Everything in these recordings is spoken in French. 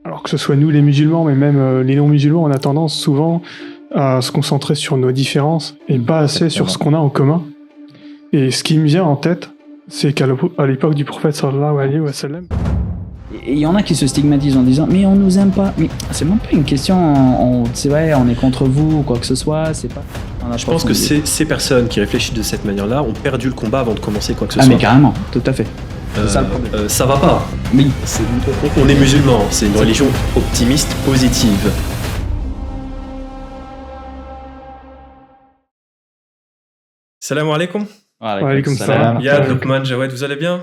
alors que ce soit nous les musulmans, mais même les non-musulmans, on a tendance souvent à se concentrer sur nos différences et pas assez sur ce qu'on a en commun. Et ce qui me vient en tête, c'est qu'à l'époque du prophète sallallahu alayhi wa sallam, Et il y en a qui se stigmatisent en disant mais on nous aime pas. Mais c'est même pas une question, c'est vrai, on est contre vous ou quoi que ce soit. C'est pas. Je pense que ces personnes qui réfléchissent de cette manière-là ont perdu le combat avant de commencer quoi que ce Ah soit. mais carrément, tout à fait. C'est ça le problème. Ça va pas. Oui. On est musulmans, c'est une religion optimiste, positive. Salam alaikum. Wa alaykum salam. Yad, Lokman, Jawed, vous allez bien?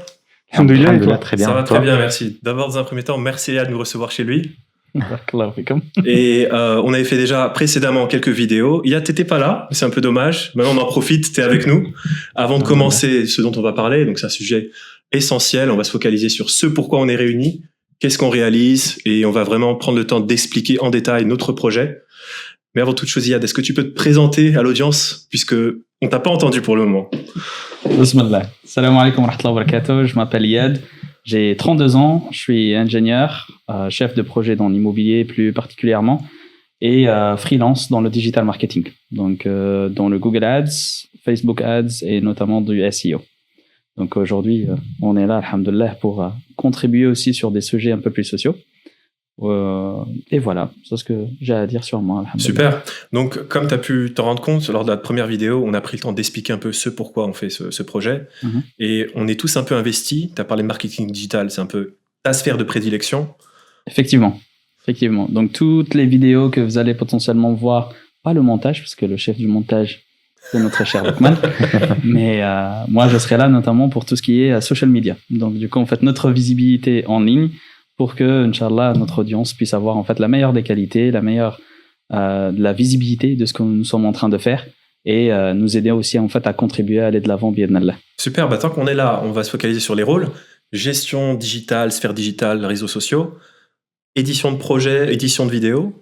Alhamdoulilah, et toi? Très bien. Ça va très bien, merci. D'abord, dans un premier temps, merci Yad de nous recevoir chez lui. Barakallahu Et on avait fait déjà précédemment quelques vidéos. Yad, t'étais pas là, c'est un peu dommage. Maintenant, on en profite, t'es avec nous. Avant de commencer ce dont on va parler, donc c'est un sujet essentiel, on va se focaliser sur ce pourquoi on est réunis, qu'est-ce qu'on réalise, et on va vraiment prendre le temps d'expliquer en détail notre projet. Mais avant toute chose, Yad, est-ce que tu peux te présenter à l'audience, puisque on t'a pas entendu pour le moment? Bismillah. Salam alaikum wa rahmatullahi wa barakatuh. Je m'appelle Yad. J'ai 32 ans. Je suis ingénieur, chef de projet dans l'immobilier plus particulièrement, et freelance dans le digital marketing. Donc, dans le Google Ads, Facebook Ads et notamment du SEO. Donc, aujourd'hui, on est là, alhamdoulilah, pour contribuer aussi sur des sujets un peu plus sociaux. Et voilà, c'est ce que j'ai à dire sur moi. Super. Donc, comme tu as pu te rendre compte lors de la première vidéo, on a pris le temps d'expliquer un peu ce pourquoi on fait ce projet. Et on est tous un peu investis. Tu as parlé de marketing digital, c'est un peu ta sphère de prédilection. Effectivement. Donc, toutes les vidéos que vous allez potentiellement voir, pas le montage, parce que le chef du montage, c'est notre cher Lokman, mais moi, je serai là notamment pour tout ce qui est social media. Donc, du coup, en fait, notre visibilité en ligne, pour que, Inch'Allah, notre audience puisse avoir en fait la meilleure des qualités, la meilleure de la visibilité de ce que nous sommes en train de faire et nous aider aussi en fait à contribuer à aller de l'avant, bi'idhnallah. Super, tant qu'on est là, on va se focaliser sur les rôles. Gestion digitale, sphère digitale, réseaux sociaux, édition de projet, édition de vidéo.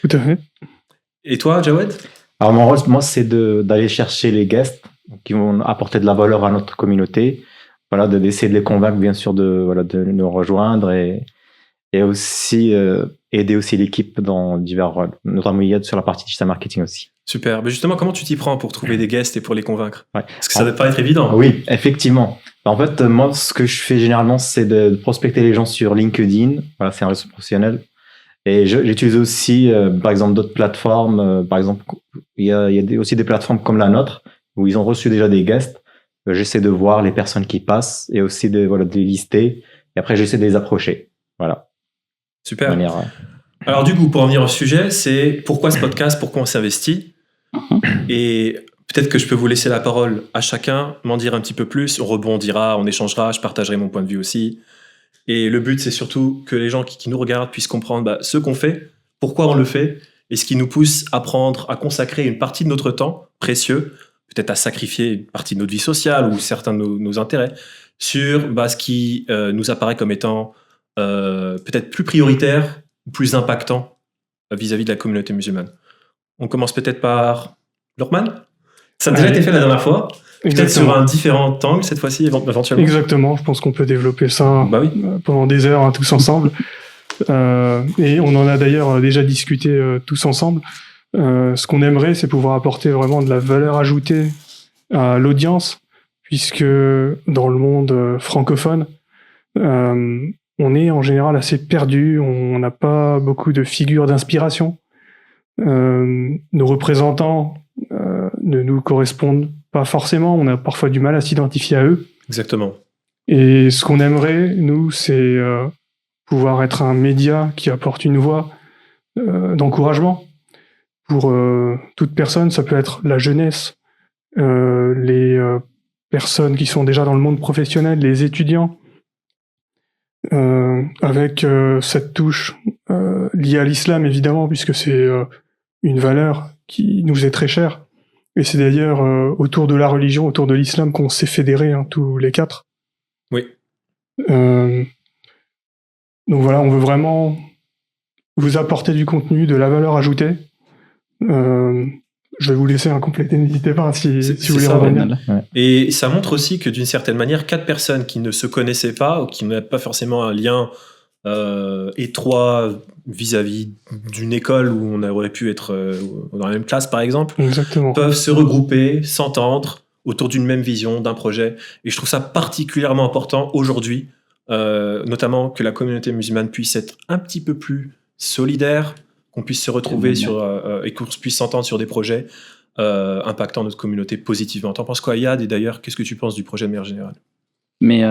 Tout à fait. Et toi, Jawed? Alors mon rôle, moi, c'est d'aller chercher les guests qui vont apporter de la valeur à notre communauté. Voilà, d'essayer de les convaincre, bien sûr, de nous rejoindre et aussi aider aussi l'équipe dans divers rôles, notamment Yad sur la partie digital marketing aussi. Super. Mais justement, comment tu t'y prends pour trouver des guests et pour les convaincre? Parce que ça ne doit pas être évident. Oui, effectivement. En fait, moi, ce que je fais généralement, c'est de prospecter les gens sur LinkedIn. Voilà, c'est un réseau professionnel. Et j'utilise aussi, par exemple, d'autres plateformes. Par exemple, il y a aussi des plateformes comme la nôtre où ils ont reçu déjà des guests. J'essaie de voir les personnes qui passent et aussi de les lister. Et après, j'essaie de les approcher. Voilà. Super. Alors du coup, pour en venir au sujet, c'est pourquoi ce podcast, pourquoi on s'investit. Et peut-être que je peux vous laisser la parole à chacun, m'en dire un petit peu plus, on rebondira, on échangera, je partagerai mon point de vue aussi. Et le but, c'est surtout que les gens qui nous regardent puissent comprendre ce qu'on fait, pourquoi on le fait, et ce qui nous pousse à prendre, à consacrer une partie de notre temps précieux, peut-être à sacrifier une partie de notre vie sociale ou certains de nos intérêts, sur ce qui nous apparaît comme étant peut-être plus prioritaire, plus impactant vis-à-vis de la communauté musulmane. On commence peut-être par Lokman. Ça a déjà été fait la dernière fois. Peut-être sur un différent angle cette fois-ci, éventuellement. Exactement, je pense qu'on peut développer ça pendant des heures tous ensemble. Et on en a d'ailleurs déjà discuté tous ensemble. Ce qu'on aimerait, c'est pouvoir apporter vraiment de la valeur ajoutée à l'audience, puisque dans le monde francophone, on est en général assez perdu, on n'a pas beaucoup de figures d'inspiration. Nos représentants ne nous correspondent pas forcément, on a parfois du mal à s'identifier à eux. Exactement. Et ce qu'on aimerait, nous, c'est pouvoir être un média qui apporte une voix d'encouragement pour toute personne. Ça peut être la jeunesse, les personnes qui sont déjà dans le monde professionnel, les étudiants, avec cette touche liée à l'islam, évidemment, puisque c'est une valeur qui nous est très chère. Et c'est d'ailleurs autour de la religion, autour de l'islam qu'on s'est fédérés, tous les quatre. Oui. Donc voilà, on veut vraiment vous apporter du contenu, de la valeur ajoutée. Je vais vous laisser compléter, n'hésitez pas si vous voulez revenir. Ouais. Et ça montre aussi que d'une certaine manière, 4 personnes qui ne se connaissaient pas ou qui n'avaient pas forcément un lien étroits vis-à-vis d'une école où on aurait pu être dans la même classe, par exemple, Exactement. peuvent se regrouper, s'entendre autour d'une même vision, d'un projet. Et je trouve ça particulièrement important aujourd'hui, notamment que la communauté musulmane puisse être un petit peu plus solidaire, qu'on puisse se retrouver et qu'on puisse s'entendre sur des projets impactant notre communauté positivement. T'en penses quoi, Yad? Et d'ailleurs, qu'est-ce que tu penses du projet de manière générale? Mais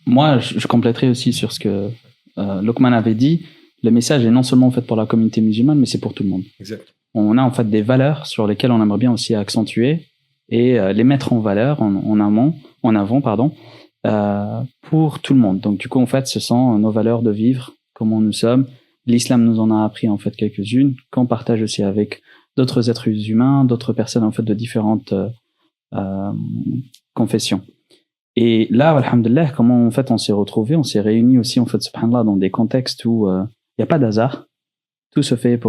moi, je compléterai aussi sur ce que Lokman avait dit. Le message est non seulement fait pour la communauté musulmane, mais c'est pour tout le monde. Exact. On a en fait des valeurs sur lesquelles on aimerait bien aussi accentuer et les mettre en valeur, en avant, pour tout le monde. Donc du coup, en fait, ce sont nos valeurs de vivre, comment nous sommes. L'islam nous en a appris en fait quelques-unes, qu'on partage aussi avec d'autres êtres humains, d'autres personnes en fait de différentes confessions. Et là, alhamdoulilah, comment en fait on s'est retrouvés, on s'est réunis aussi en fait, subhanallah, dans des contextes où il n'y a pas d'hasard. Tout se fait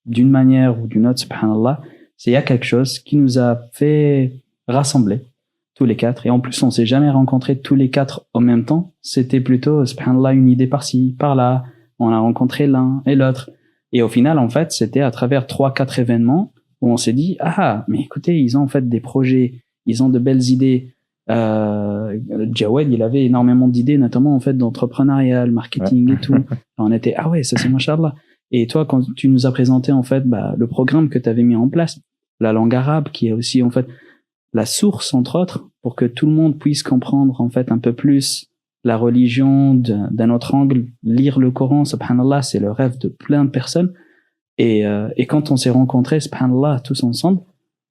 d'une manière ou d'une autre, subhanallah. Il y a quelque chose qui nous a fait rassembler tous les quatre. Et en plus, on s'est jamais rencontrés tous les quatre en même temps. C'était plutôt, subhanallah, une idée par-ci, par-là. On a rencontré l'un et l'autre. Et au final, en fait, c'était à travers 3-4 événements où on s'est dit, mais écoutez, ils ont en fait des projets, ils ont de belles idées. Jawed, il avait énormément d'idées, notamment en fait d'entrepreneuriat, marketing et tout. On était, ça c'est machallah. Et toi, quand tu nous as présenté en fait le programme que tu avais mis en place, la langue arabe, qui est aussi en fait la source entre autres, pour que tout le monde puisse comprendre en fait un peu plus la religion d'un autre angle, lire le Coran, subhanallah, c'est le rêve de plein de personnes. Et quand on s'est rencontrés, subhanallah, tous ensemble,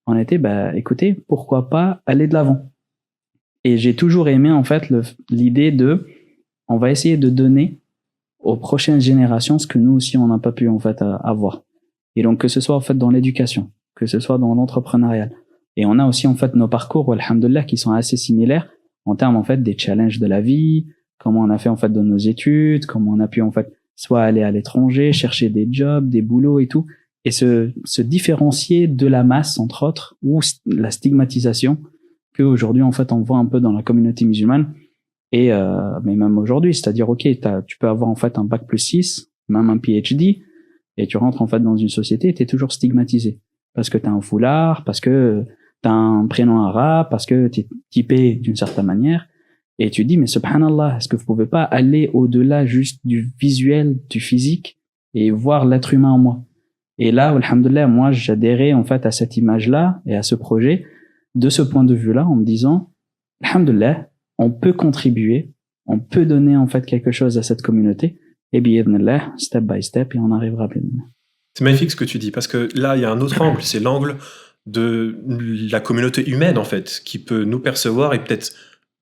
on était, écoutez, pourquoi pas aller de l'avant. Et j'ai toujours aimé en fait l'idée on va essayer de donner aux prochaines générations ce que nous aussi on n'a pas pu en fait avoir. Et donc que ce soit en fait dans l'éducation, que ce soit dans l'entrepreneuriat. Et on a aussi en fait nos parcours, alhamdoulilah, qui sont assez similaires en termes en fait des challenges de la vie, comment on a fait en fait dans nos études, comment on a pu en fait soit aller à l'étranger, chercher des jobs, des boulots et tout, et se différencier de la masse entre autres, ou la stigmatisation qu'aujourd'hui en fait on voit un peu dans la communauté musulmane. Et mais même aujourd'hui, c'est-à-dire tu peux avoir en fait un bac+6, même un PhD, et tu rentres en fait dans une société et tu es toujours stigmatisé parce que tu as un foulard, parce que tu as un prénom arabe, parce que tu es typé d'une certaine manière, et tu dis mais subhanallah, est-ce que vous pouvez pas aller au-delà juste du visuel, du physique et voir l'être humain en moi? Et là, alhamdoulilah, moi j'adhérais en fait à cette image-là et à ce projet de ce point de vue-là, en me disant alhamdoulilah, on peut contribuer, on peut donner en fait quelque chose à cette communauté, et bi'idhnillah, step by step, et on arrivera bien. C'est magnifique ce que tu dis, parce que là, il y a un autre angle, c'est l'angle de la communauté humaine, en fait, qui peut nous percevoir et peut-être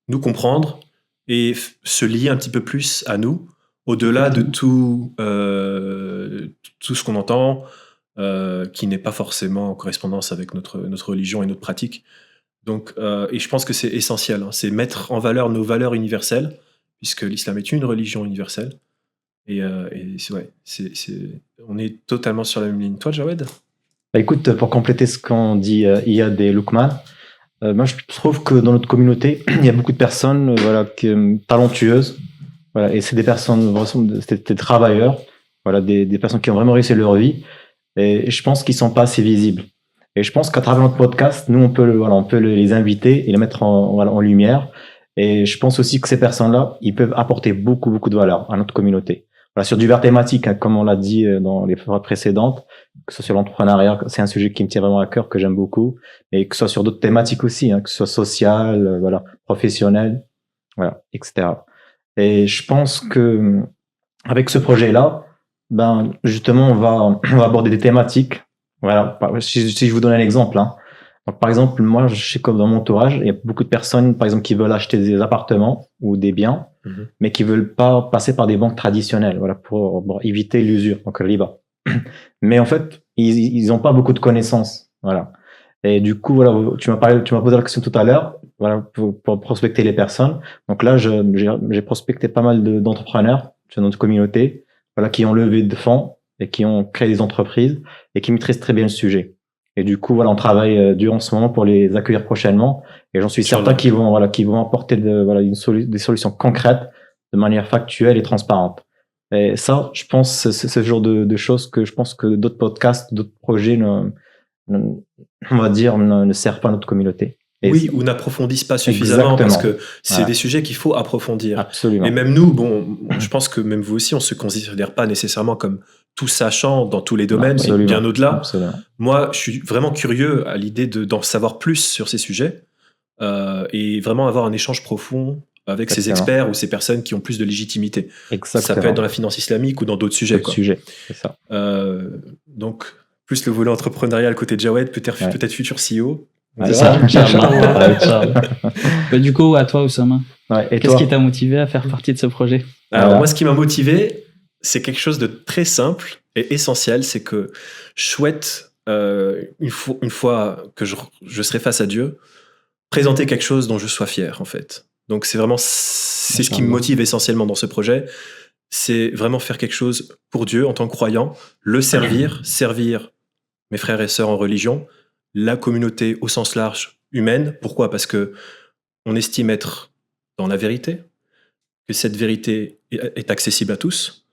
nous comprendre et se lier un petit peu plus à nous, au-delà de tout ce qu'on entend, qui n'est pas forcément en correspondance avec notre religion et notre pratique. Donc, et je pense que c'est essentiel, c'est mettre en valeur nos valeurs universelles, puisque l'islam est une religion universelle. Et on est totalement sur la même ligne. Toi, Jawed? Écoute, pour compléter ce qu'ont dit Iyad et Lokman, moi je trouve que dans notre communauté, il y a beaucoup de personnes talentueuses, et c'est des personnes, des travailleurs, des personnes qui ont vraiment réussi leur vie, et je pense qu'ils ne sont pas assez visibles. Et je pense qu'à travers notre podcast, nous, on peut les inviter et les mettre en lumière. Et je pense aussi que ces personnes-là, ils peuvent apporter beaucoup, beaucoup de valeur à notre communauté. Sur divers thématiques, comme on l'a dit dans les fois précédentes, que ce soit sur l'entrepreneuriat, c'est un sujet qui me tient vraiment à cœur, que j'aime beaucoup, et que ce soit sur d'autres thématiques aussi, que ce soit social, professionnel, etc. Et je pense que avec ce projet-là, justement, on va aborder des thématiques. Si je vous donne un exemple, Donc, par exemple, moi, je sais que dans mon entourage, il y a beaucoup de personnes, par exemple, qui veulent acheter des appartements ou des biens, mais qui veulent pas passer par des banques traditionnelles, pour éviter l'usure, donc le riba. Mais en fait, ils ont pas beaucoup de connaissances, Et du coup, tu m'as posé la question tout à l'heure, pour prospecter les personnes. Donc là, j'ai prospecté pas mal d'entrepreneurs sur notre communauté, qui ont levé de fonds et qui ont créé des entreprises et qui maîtrisent très bien le sujet. Et du coup, on travaille dur en ce moment pour les accueillir prochainement. Et j'en suis certain qu'ils vont apporter des solutions concrètes de manière factuelle et transparente. Et ça, je pense, c'est ce genre de choses que je pense que d'autres podcasts, d'autres projets, on va dire, ne servent pas à notre communauté. Et oui, ou n'approfondissent pas suffisamment, parce que c'est des sujets qu'il faut approfondir. Absolument. Et même nous, je pense que même vous aussi, on se considère pas nécessairement comme tout sachant dans tous les domaines, et bien au-delà. Absolument. Moi, je suis vraiment curieux à l'idée d'en savoir plus sur ces sujets, et vraiment avoir un échange profond avec ces experts ou ces personnes qui ont plus de légitimité. Exactement. Ça peut être dans la finance islamique ou dans d'autres sujets. C'est ça. Donc, plus le volet entrepreneurial côté Jawed, peut-être futur CEO. C'est ça, Inch'Allah. Du coup, à toi, Oussama, qu'est-ce qui t'a motivé à faire partie de ce projet? Alors, moi, ce qui m'a motivé, c'est quelque chose de très simple et essentiel, c'est que je souhaite, une fois que je serai face à Dieu, présenter quelque chose dont je sois fier, en fait. Donc, c'est ce qui me motive essentiellement dans ce projet. C'est vraiment faire quelque chose pour Dieu en tant que croyant, le servir mes frères et sœurs en religion, la communauté au sens large humaine. Pourquoi ? Parce que on estime être dans la vérité, que cette vérité est accessible à tous,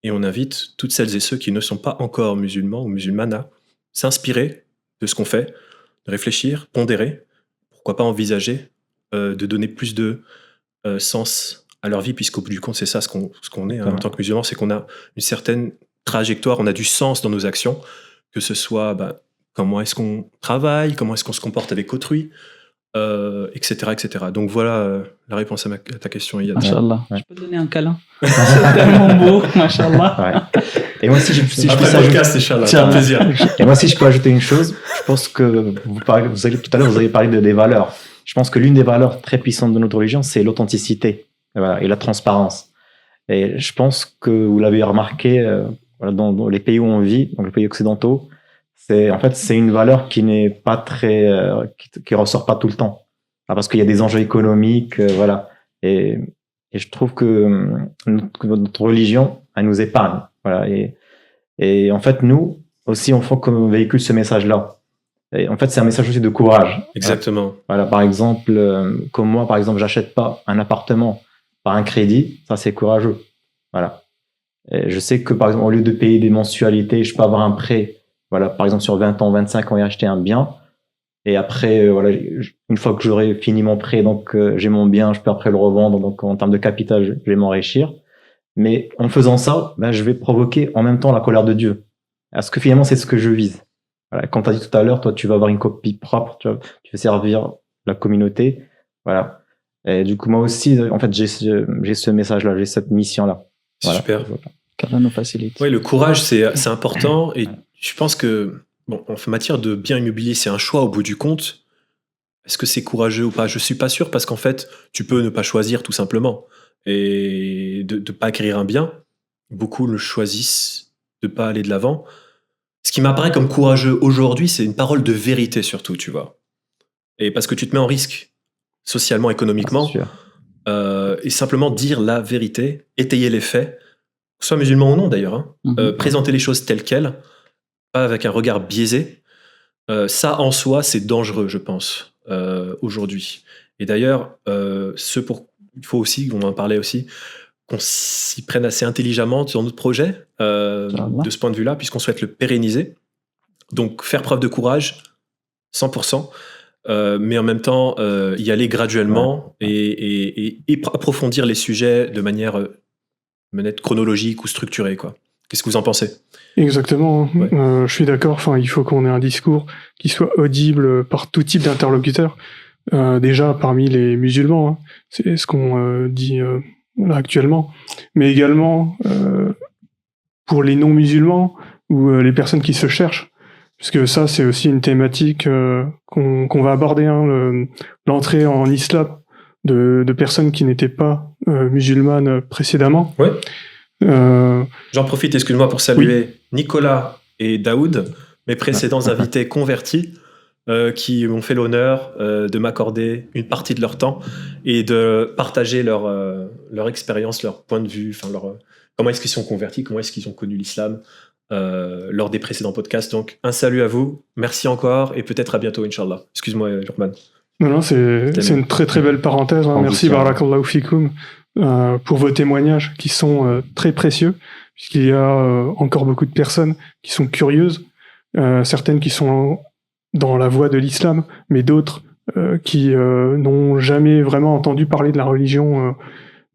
et on invite toutes celles et ceux qui ne sont pas encore musulmans ou musulmanes à s'inspirer de ce qu'on fait, de réfléchir, pondérer, pourquoi pas envisager de donner plus de sens à leur vie, puisqu'au bout du compte, c'est ça ce qu'on est en tant que musulman, c'est qu'on a une certaine trajectoire, on a du sens dans nos actions, que ce soit comment est-ce qu'on travaille, comment est-ce qu'on se comporte avec autrui, etc., etc. Donc voilà la réponse à ta question, Iyad. Machallah. Je peux te donner un câlin? C'est tellement beau, machallah. Et moi aussi, si je peux podcast, Inch'Allah, c'est un plaisir. Et moi aussi, je peux ajouter une chose. Je pense que tout à l'heure, vous avez parlé des valeurs. Je pense que l'une des valeurs très puissantes de notre religion, c'est l'authenticité et la transparence. Et je pense que vous l'avez remarqué dans les pays où on vit, dans les pays occidentaux, c'est une valeur qui n'est pas très, qui ressort pas tout le temps, parce qu'il y a des enjeux économiques, voilà. Et je trouve que notre religion, elle nous épargne, voilà. Et en fait, nous aussi, on faut qu'on véhicule ce message-là. Et en fait, c'est un message aussi de courage. Exactement. Voilà, par exemple, comme moi, par exemple, j'achète pas un appartement par un crédit, ça c'est courageux, voilà. Et je sais que par exemple, au lieu de payer des mensualités, je peux avoir un prêt. Voilà, par exemple, sur 20 ans, 25 ans, et acheter un bien. Et après, voilà, une fois que j'aurai fini mon prêt, donc j'ai mon bien, je peux après le revendre. Donc, en termes de capital, je vais m'enrichir. Mais en faisant ça, je vais provoquer en même temps la colère de Dieu. Parce que finalement, c'est ce que je vise. Voilà, comme tu as dit tout à l'heure, toi, tu vas avoir une copie propre, tu veux servir la communauté. Voilà. Et du coup, moi aussi, en fait, j'ai ce message-là, j'ai cette mission-là. Voilà. Super. Car nous facilite. Oui, le courage, c'est important. Et je pense que, en matière de biens immobiliers, c'est un choix au bout du compte. Est-ce que c'est courageux ou pas ? Je suis pas sûr, parce qu'en fait, tu peux ne pas choisir tout simplement. Et de pas acquérir un bien, beaucoup le choisissent de pas aller de l'avant. Ce qui m'apparaît comme courageux aujourd'hui, c'est une parole de vérité surtout, tu vois. Et parce que tu te mets en risque socialement, économiquement, et simplement dire la vérité, étayer les faits, soit musulman ou non d'ailleurs, présenter les choses telles quelles, pas avec un regard biaisé, ça en soi c'est dangereux, je pense, aujourd'hui. Et d'ailleurs, il faut aussi, on en parlait aussi, qu'on s'y prenne assez intelligemment sur notre projet, de ce point de vue-là, puisqu'on souhaite le pérenniser. Donc faire preuve de courage, 100%, mais en même temps y aller graduellement et approfondir les sujets de manière chronologique ou structurée, quoi. Qu'est-ce que vous en pensez ? Exactement. Je suis d'accord. Enfin, il faut qu'on ait un discours qui soit audible par tout type d'interlocuteur. Déjà parmi les musulmans, c'est ce qu'on dit là actuellement, mais également pour les non-musulmans ou les personnes qui se cherchent, puisque ça c'est aussi une thématique qu'on va aborder, l'entrée en islam de personnes qui n'étaient pas musulmanes précédemment. Ouais. J'en profite, excuse-moi, pour saluer Nicolas et Daoud, mes précédents invités convertis, qui m'ont fait l'honneur de m'accorder une partie de leur temps et de partager leur expérience, leur point de vue, comment est-ce qu'ils sont convertis, comment est-ce qu'ils ont connu l'islam lors des précédents podcasts. Donc, un salut à vous, merci encore et peut-être à bientôt, Inch'Allah. Excuse-moi, Jurman. Non, c'est une très très belle parenthèse. Merci, barakallahu fikoum. pour vos témoignages qui sont très précieux, puisqu'il y a encore beaucoup de personnes qui sont curieuses, certaines qui sont dans la voie de l'islam, mais d'autres qui n'ont jamais vraiment entendu parler de la religion,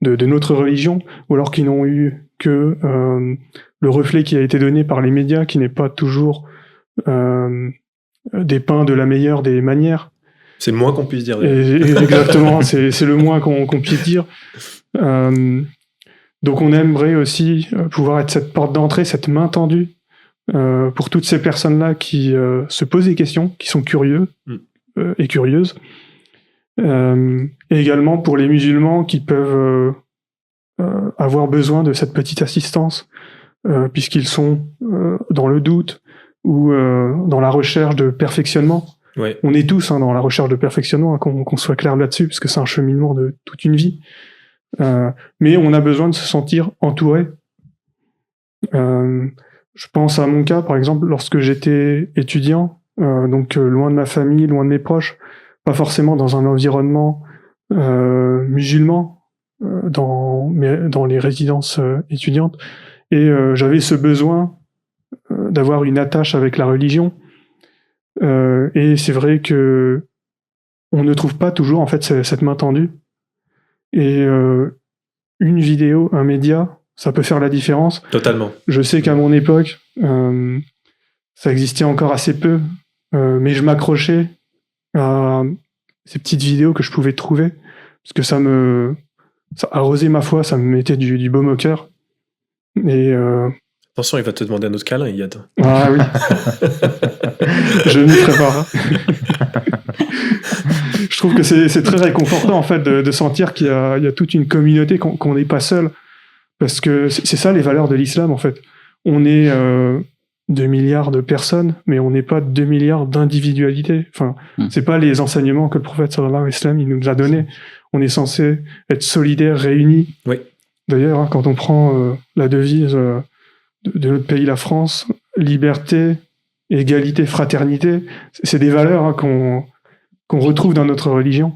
de notre religion, ou alors qui n'ont eu que le reflet qui a été donné par les médias, qui n'est pas toujours dépeint de la meilleure des manières. C'est le moins qu'on puisse dire. Exactement, c'est le moins qu'on puisse dire. Donc on aimerait aussi pouvoir être cette porte d'entrée, cette main tendue pour toutes ces personnes-là qui se posent des questions, qui sont curieux et curieuses. Et également pour les musulmans qui peuvent avoir besoin de cette petite assistance, puisqu'ils sont dans le doute ou dans la recherche de perfectionnement. Ouais. On est tous dans la recherche de perfectionnement, hein, qu'on soit clair là-dessus, parce que c'est un cheminement de toute une vie. Mais on a besoin de se sentir entouré. Je pense à mon cas, par exemple, lorsque j'étais étudiant, donc loin de ma famille, loin de mes proches, pas forcément dans un environnement musulman, dans les résidences étudiantes, et j'avais ce besoin d'avoir une attache avec la religion. Et c'est vrai que on ne trouve pas toujours en fait cette main tendue. Et une vidéo, un média, ça peut faire la différence. Totalement. Je sais qu'à mon époque, ça existait encore assez peu, mais je m'accrochais à ces petites vidéos que je pouvais trouver, parce que ça arrosait ma foi, ça me mettait du baume au cœur. Et attention, il va te demander un autre câlin, Yad. Ah oui. Je m'y prépare. Je trouve que c'est très réconfortant en fait de sentir qu'il y a toute une communauté, qu'on n'est pas seul, parce que c'est ça les valeurs de l'islam en fait. On est 2 milliards de personnes, mais on n'est pas 2 milliards d'individualités. Enfin, c'est pas les enseignements que le prophète sallallahu alayhi wa sallam il nous a donnés. On est censé être solidaires, réunis. Oui. D'ailleurs, hein, quand on prend la devise de notre pays, la France, liberté, égalité, fraternité, c'est des valeurs hein, qu'on retrouve dans notre religion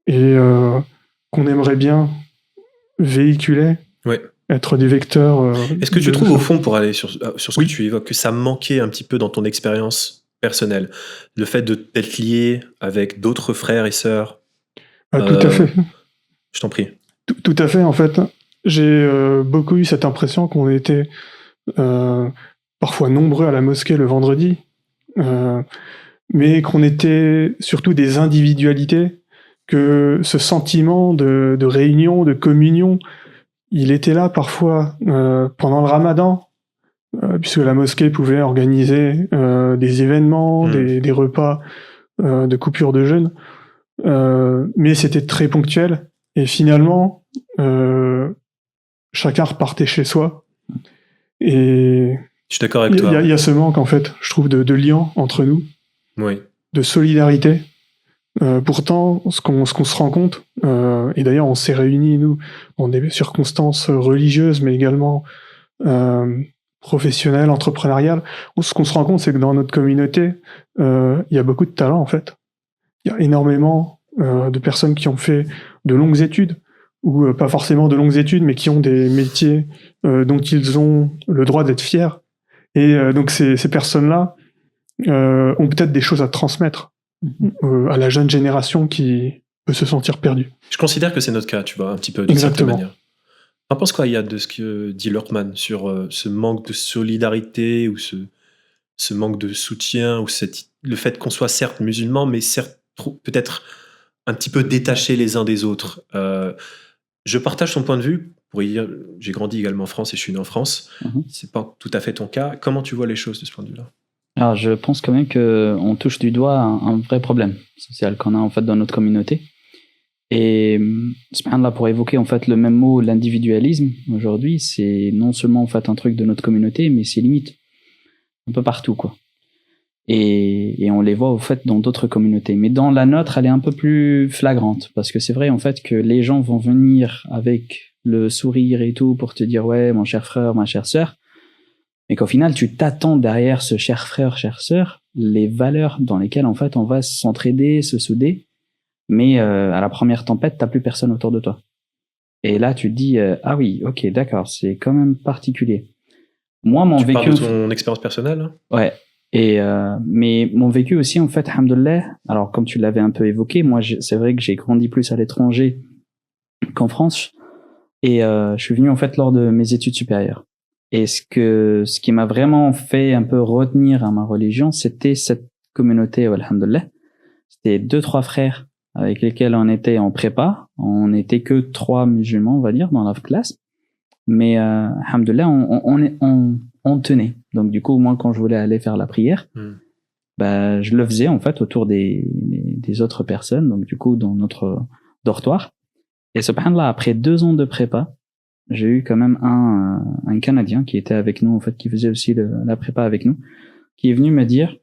et qu'on aimerait bien véhiculer, être des vecteurs. Est-ce que tu trouves au fond, pour aller sur ce que tu évoques, que ça manquait un petit peu dans ton expérience personnelle, le fait d'être lié avec d'autres frères et sœurs? Tout à fait. Je t'en prie. Tout à fait, en fait. J'ai beaucoup eu cette impression qu'on était parfois nombreux à la mosquée le vendredi, mais qu'on était surtout des individualités, que ce sentiment de réunion, de communion, il était là parfois pendant le ramadan, puisque la mosquée pouvait organiser des événements, des repas de coupure de jeûne, mais c'était très ponctuel, et finalement chacun repartait chez soi. Et je suis d'accord avec toi. Il y a ce manque, en fait, je trouve, de lien entre nous, de solidarité. Pourtant, ce qu'on se rend compte, et d'ailleurs on s'est réunis, nous, dans des circonstances religieuses, mais également professionnelles, entrepreneuriales, ce qu'on se rend compte, c'est que dans notre communauté, il y a beaucoup de talent, en fait. Il y a énormément de personnes qui ont fait de longues études, ou pas forcément de longues études, mais qui ont des métiers dont ils ont le droit d'être fiers. Et donc ces personnes-là ont peut-être des choses à transmettre à la jeune génération qui peut se sentir perdue. Je considère que c'est notre cas, tu vois, un petit peu d'une certaine manière. T'en penses quoi, Yad, de ce que dit Lurkman sur ce manque de solidarité ou ce manque de soutien ou le fait qu'on soit certes musulmans, mais certes peut-être un petit peu détachés les uns des autres. Je partage son point de vue. Pour y dire, j'ai grandi également en France et je suis né en France. C'est pas tout à fait ton cas. Comment tu vois les choses de ce point de vue-là? Alors, je pense quand même qu'on touche du doigt un vrai problème social qu'on a en fait dans notre communauté. Et subhanallah, pour évoquer en fait le même mot, l'individualisme, aujourd'hui, c'est non seulement en fait un truc de notre communauté, mais c'est limite un peu partout, quoi. Et on les voit au fait dans d'autres communautés. Mais dans la nôtre, elle est un peu plus flagrante, parce que c'est vrai en fait que les gens vont venir avec le sourire et tout pour te dire ouais, mon cher frère, ma chère sœur, mais qu'au final tu t'attends derrière ce cher frère, chère sœur, les valeurs dans lesquelles en fait on va s'entraider, se souder, mais à la première tempête t'as plus personne autour de toi. Et là, tu te dis, ah oui, ok, d'accord, c'est quand même particulier. Moi, mon vécu... Tu parles de ton expérience personnelle, hein? Ouais. Mais mon vécu aussi, en fait, alhamdoulilah, alors comme tu l'avais un peu évoqué, moi, c'est vrai que j'ai grandi plus à l'étranger qu'en France. Et je suis venu, en fait, lors de mes études supérieures. Et ce qui m'a vraiment fait un peu retenir à ma religion, c'était cette communauté, alhamdoulilah. C'était 2-3 frères avec lesquels on était en prépa. On n'était que 3 musulmans, on va dire, dans la classe. Mais alhamdoulilah, on tenait. Donc du coup, moi, quand je voulais aller faire la prière, bah, je le faisais en fait autour des autres personnes. Donc du coup, dans notre dortoir. Et subhanallah, après 2 ans de prépa, j'ai eu quand même un Canadien qui était avec nous, en fait, qui faisait aussi la prépa avec nous, qui est venu me dire,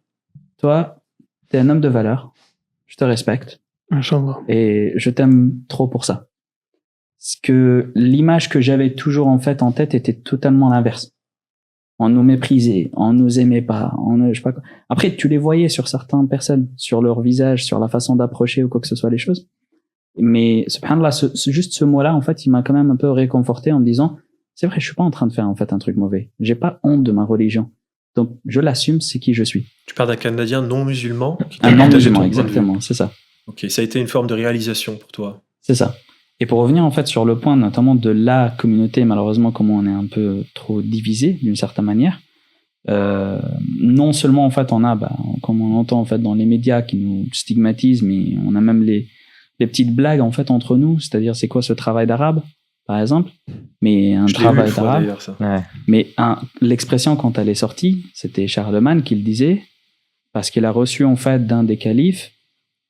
toi, t'es un homme de valeur, je te respecte, et je t'aime trop pour ça. Parce que l'image que j'avais toujours en fait en tête était totalement l'inverse. On nous méprisait, on nous aimait pas, je sais pas quoi. Après, tu les voyais sur certaines personnes, sur leur visage, sur la façon d'approcher ou quoi que ce soit les choses. Mais subhanallah, juste ce mot-là, en fait, il m'a quand même un peu réconforté en me disant, c'est vrai, je suis pas en train de faire en fait un truc mauvais. J'ai pas honte de ma religion. Donc, je l'assume, c'est qui je suis. Tu parles d'un Canadien non musulman? Un non musulman, exactement, c'est ça. Ok, ça a été une forme de réalisation pour toi. C'est ça. Et pour revenir en fait sur le point notamment de la communauté, malheureusement, comment on est un peu trop divisé d'une certaine manière, non seulement en fait on a, comme on entend en fait dans les médias qui nous stigmatisent, mais on a même les petites blagues en fait entre nous, c'est-à-dire c'est quoi ce travail d'arabe, par exemple, mais un travail d'arabe. Ouais. Mais l'expression quand elle est sortie, c'était Charlemagne qui le disait parce qu'il a reçu en fait d'un des califes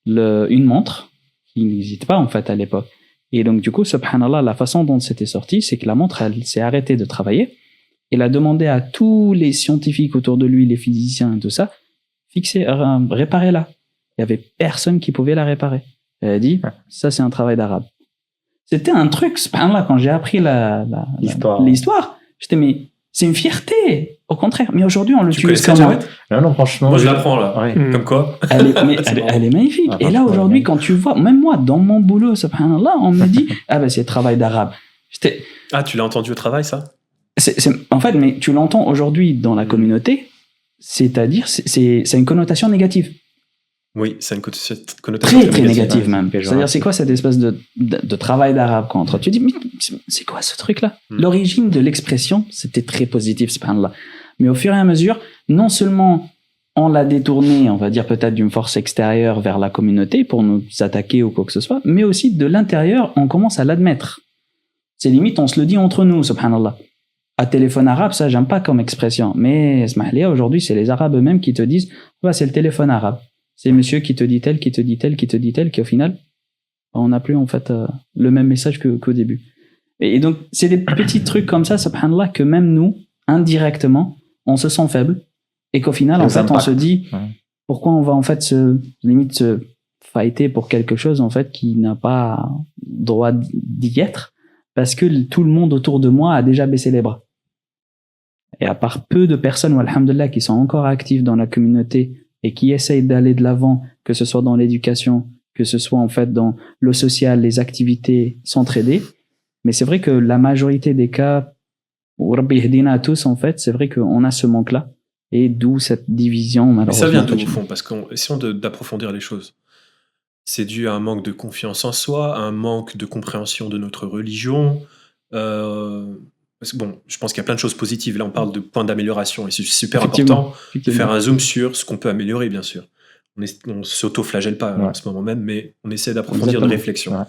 une montre qui n'existe pas en fait à l'époque. Et donc du coup, subhanallah, la façon dont c'était sorti, c'est que la montre elle s'est arrêtée de travailler. Il a demandé à tous les scientifiques autour de lui, les physiciens et tout ça, réparez-la. Il y avait personne qui pouvait la réparer. Elle a dit, ça c'est un travail d'arabe. C'était un truc, subhanallah, quand j'ai appris l'histoire, j'étais, mais c'est une fierté, au contraire. Mais aujourd'hui, on le tue comment? Non, franchement. Moi, je l'apprends là. Ouais. Comme quoi. Elle est magnifique. Et là, aujourd'hui, quand tu vois, même moi, dans mon boulot, subhanallah, on me dit, c'est travail d'arabe. Tu l'as entendu au travail, ça? En fait, mais tu l'entends aujourd'hui dans la communauté, c'est-à-dire, c'est une connotation négative. Oui, c'est une connotation très négative même. C'est-à-dire, c'est quoi cette espèce de travail d'arabe contre? Tu dis, mais c'est quoi ce truc-là? L'origine de l'expression, c'était très positif, subhanallah. Mais au fur et à mesure, non seulement on l'a détourné, on va dire peut-être d'une force extérieure vers la communauté pour nous attaquer ou quoi que ce soit, mais aussi de l'intérieur, on commence à l'admettre. C'est limite, on se le dit entre nous, subhanallah. À téléphone arabe, ça, j'aime pas comme expression. Mais, aujourd'hui, c'est les Arabes eux-mêmes qui te disent, c'est le téléphone arabe. C'est monsieur qui te dit tel, qui te dit tel, qui te dit tel, qu'au final, on n'a plus en fait le même message qu'au début. Et donc, c'est des petits trucs comme ça, subhanallah, que même nous, indirectement, on se sent faible. Et qu'au final, en fait, on se dit, pourquoi on va en fait se fighter pour quelque chose en fait qui n'a pas droit d'y être, parce que tout le monde autour de moi a déjà baissé les bras. Et à part peu de personnes, alhamdoulilah, qui sont encore actives dans la communauté et qui essayent d'aller de l'avant, que ce soit dans l'éducation, que ce soit en fait dans le social, les activités, s'entraider. Mais c'est vrai que la majorité des cas, Rabbi Yahdina à tous, en fait, c'est vrai qu'on a ce manque-là. Et d'où cette division, malheureusement. Mais ça vient d'où, au fond? Parce qu'on essayons d'approfondir les choses. C'est dû à un manque de confiance en soi, à un manque de compréhension de notre religion. Parce que je pense qu'il y a plein de choses positives. Là, on parle de points d'amélioration et c'est super important de faire un zoom sur ce qu'on peut améliorer, bien sûr. On ne s'auto-flagelle pas en ce moment même, mais on essaie d'approfondir nos réflexions.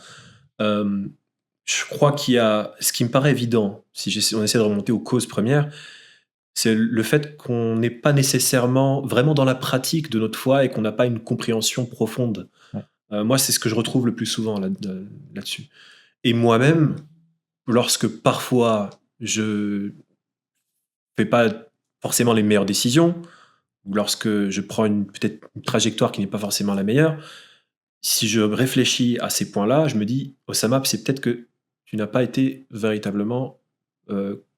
Je crois qu'il y a ce qui me paraît évident, si on essaie de remonter aux causes premières, c'est le fait qu'on n'est pas nécessairement vraiment dans la pratique de notre foi et qu'on n'a pas une compréhension profonde. Moi, c'est ce que je retrouve le plus souvent là-dessus. Et moi-même, lorsque parfois je fais pas forcément les meilleures décisions, ou lorsque je prends peut-être une trajectoire qui n'est pas forcément la meilleure, si je réfléchis à ces points-là, je me dis, Oussama, c'est peut-être que tu n'as pas été véritablement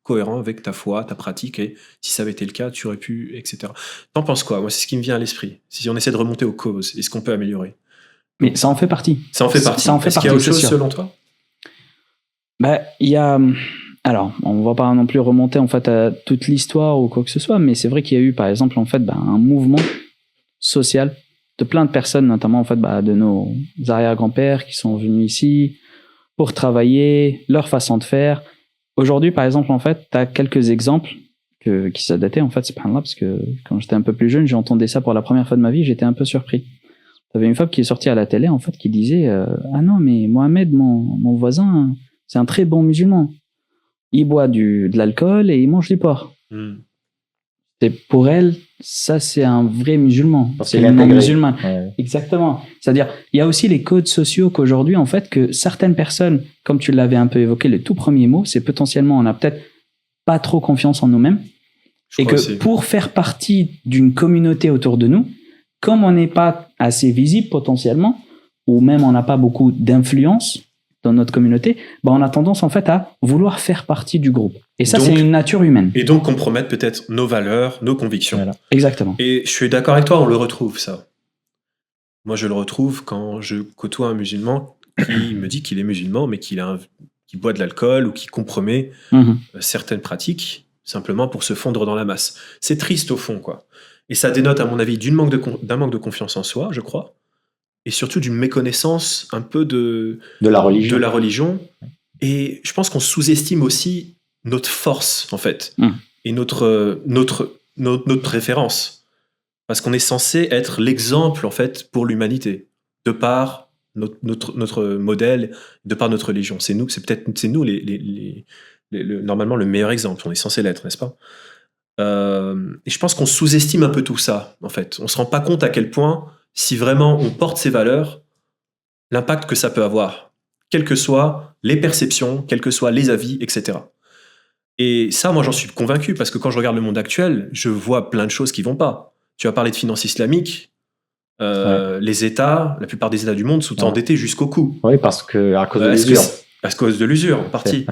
cohérent avec ta foi, ta pratique, et si ça avait été le cas, tu aurais pu, etc. T'en penses quoi? Moi, c'est ce qui me vient à l'esprit. Si on essaie de remonter aux causes, est-ce qu'on peut améliorer? Mais ça en fait partie. Ça en fait partie. Est-ce qu'il y a autre chose selon toi? Il y a... Alors, on va pas non plus remonter en fait à toute l'histoire ou quoi que ce soit, mais c'est vrai qu'il y a eu par exemple en fait un mouvement social de plein de personnes, notamment en fait de nos arrière-grands-pères qui sont venus ici pour travailler, leur façon de faire. Aujourd'hui, par exemple, en fait, tu as quelques exemples qui ça datait en fait, subhanallah, parce que quand j'étais un peu plus jeune, j'ai entendu ça pour la première fois de ma vie, j'étais un peu surpris. T'avais une femme qui est sortie à la télé en fait qui disait ah non mais Mohamed, mon voisin, c'est un très bon musulman. Il boit de l'alcool et il mange du porc. Et pour elle, ça c'est un vrai musulman. C'est une musulmane. Ouais. Exactement. C'est-à-dire, il y a aussi les codes sociaux qu'aujourd'hui, en fait, que certaines personnes, comme tu l'avais un peu évoqué, le tout premier mot, c'est potentiellement, on n'a peut-être pas trop confiance en nous-mêmes. Et que pour faire partie d'une communauté autour de nous, comme on n'est pas assez visible potentiellement, ou même on n'a pas beaucoup d'influence dans notre communauté, on a tendance en fait à vouloir faire partie du groupe. Et ça, c'est une nature humaine. Et donc compromettre peut-être nos valeurs, nos convictions. Voilà. Exactement. Et je suis d'accord avec toi, on le retrouve ça. Moi, je le retrouve quand je côtoie un musulman qui me dit qu'il est musulman, mais qui boit de l'alcool ou qui compromet certaines pratiques simplement pour se fondre dans la masse. C'est triste au fond, quoi. Et ça dénote, à mon avis, d'un manque de confiance en soi, je crois, et surtout d'une méconnaissance un peu de la religion. Et je pense qu'on sous-estime aussi notre force, en fait, et notre référence. Parce qu'on est censé être l'exemple, en fait, pour l'humanité, de par notre modèle, de par notre religion. C'est nous, normalement le meilleur exemple. On est censé l'être, n'est-ce pas ? Et je pense qu'on sous-estime un peu tout ça, en fait. On se rend pas compte à quel point, si vraiment on porte ces valeurs, l'impact que ça peut avoir, quelles que soient les perceptions, quels que soient les avis, etc. Et ça, moi, j'en suis convaincu, parce que quand je regarde le monde actuel, je vois plein de choses qui vont pas. Tu as parlé de finances islamiques, les États, la plupart des États du monde sont endettés jusqu'au cou. Oui, à cause de l'usure. À cause de l'usure, en partie.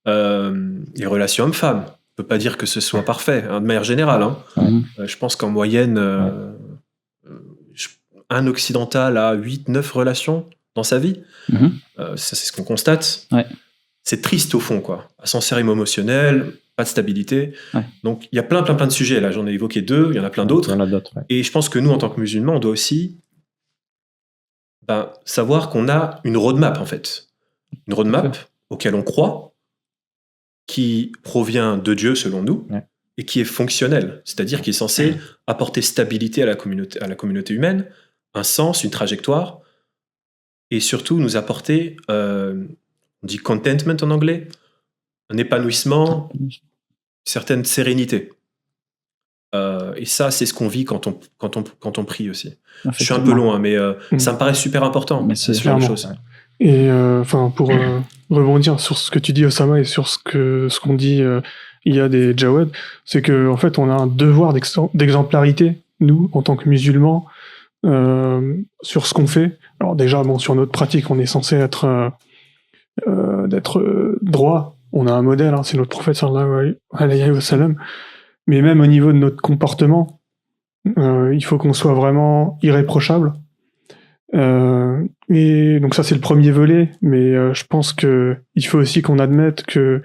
Les relations hommes-femmes, on peut pas dire que ce soit parfait, de manière générale. Je pense qu'en moyenne, un occidental a 8-9 relations dans sa vie. Ça, c'est ce qu'on constate. C'est triste au fond, quoi. Ascenseur émotionnel, pas de stabilité. Donc, il y a plein de sujets. Là, j'en ai évoqué 2, il y en a plein d'autres. Il y en a d'autres, Et je pense que nous, en tant que musulmans, on doit aussi savoir qu'on a une roadmap, en fait. Une roadmap auquel on croit, qui provient de Dieu, selon nous, et qui est fonctionnelle. C'est-à-dire qui est censé apporter stabilité à la communauté humaine, un sens, une trajectoire, et surtout nous apporter, on dit contentment en anglais, un épanouissement, une certaine sérénité. Et ça, c'est ce qu'on vit quand on prie aussi. Je suis un peu loin, mais ça me paraît super important. Mais c'est super chose. Et pour rebondir sur ce que tu dis, Osama, et sur ce qu'on dit il y a des Jawad, c'est que en fait, on a un devoir d'exemplarité, nous, en tant que musulmans, sur ce qu'on fait. Alors déjà, sur notre pratique, on est censé d'être droit. On a un modèle, c'est notre prophète sallallahu alayhi wa sallam. Mais même au niveau de notre comportement, il faut qu'on soit vraiment irréprochable. Et donc ça, c'est le premier volet. Mais je pense que il faut aussi qu'on admette que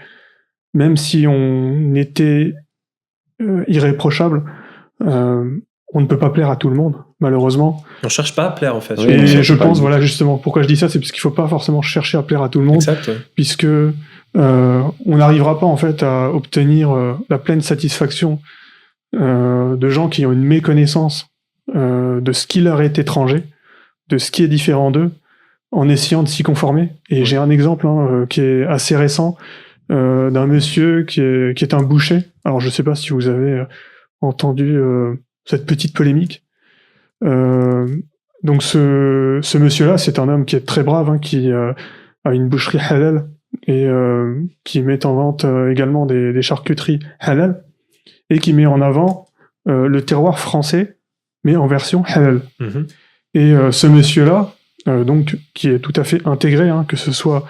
même si on était irréprochable, on ne peut pas plaire à tout le monde, malheureusement. On cherche pas à plaire, en fait. Et je pense, voilà, justement, pourquoi je dis ça, c'est parce qu'il faut pas forcément chercher à plaire à tout le monde. Exact. Puisque on n'arrivera pas, en fait, à obtenir la pleine satisfaction de gens qui ont une méconnaissance de ce qui leur est étranger, de ce qui est différent d'eux, en essayant de s'y conformer. Et j'ai un exemple qui est assez récent, d'un monsieur qui est un boucher. Alors, je sais pas si vous avez entendu cette petite polémique. Donc ce monsieur-là, c'est un homme qui est très brave, qui a une boucherie halal et qui met en vente également des charcuteries halal et qui met en avant le terroir français, mais en version halal. Et ce monsieur-là, donc qui est tout à fait intégré, que ce soit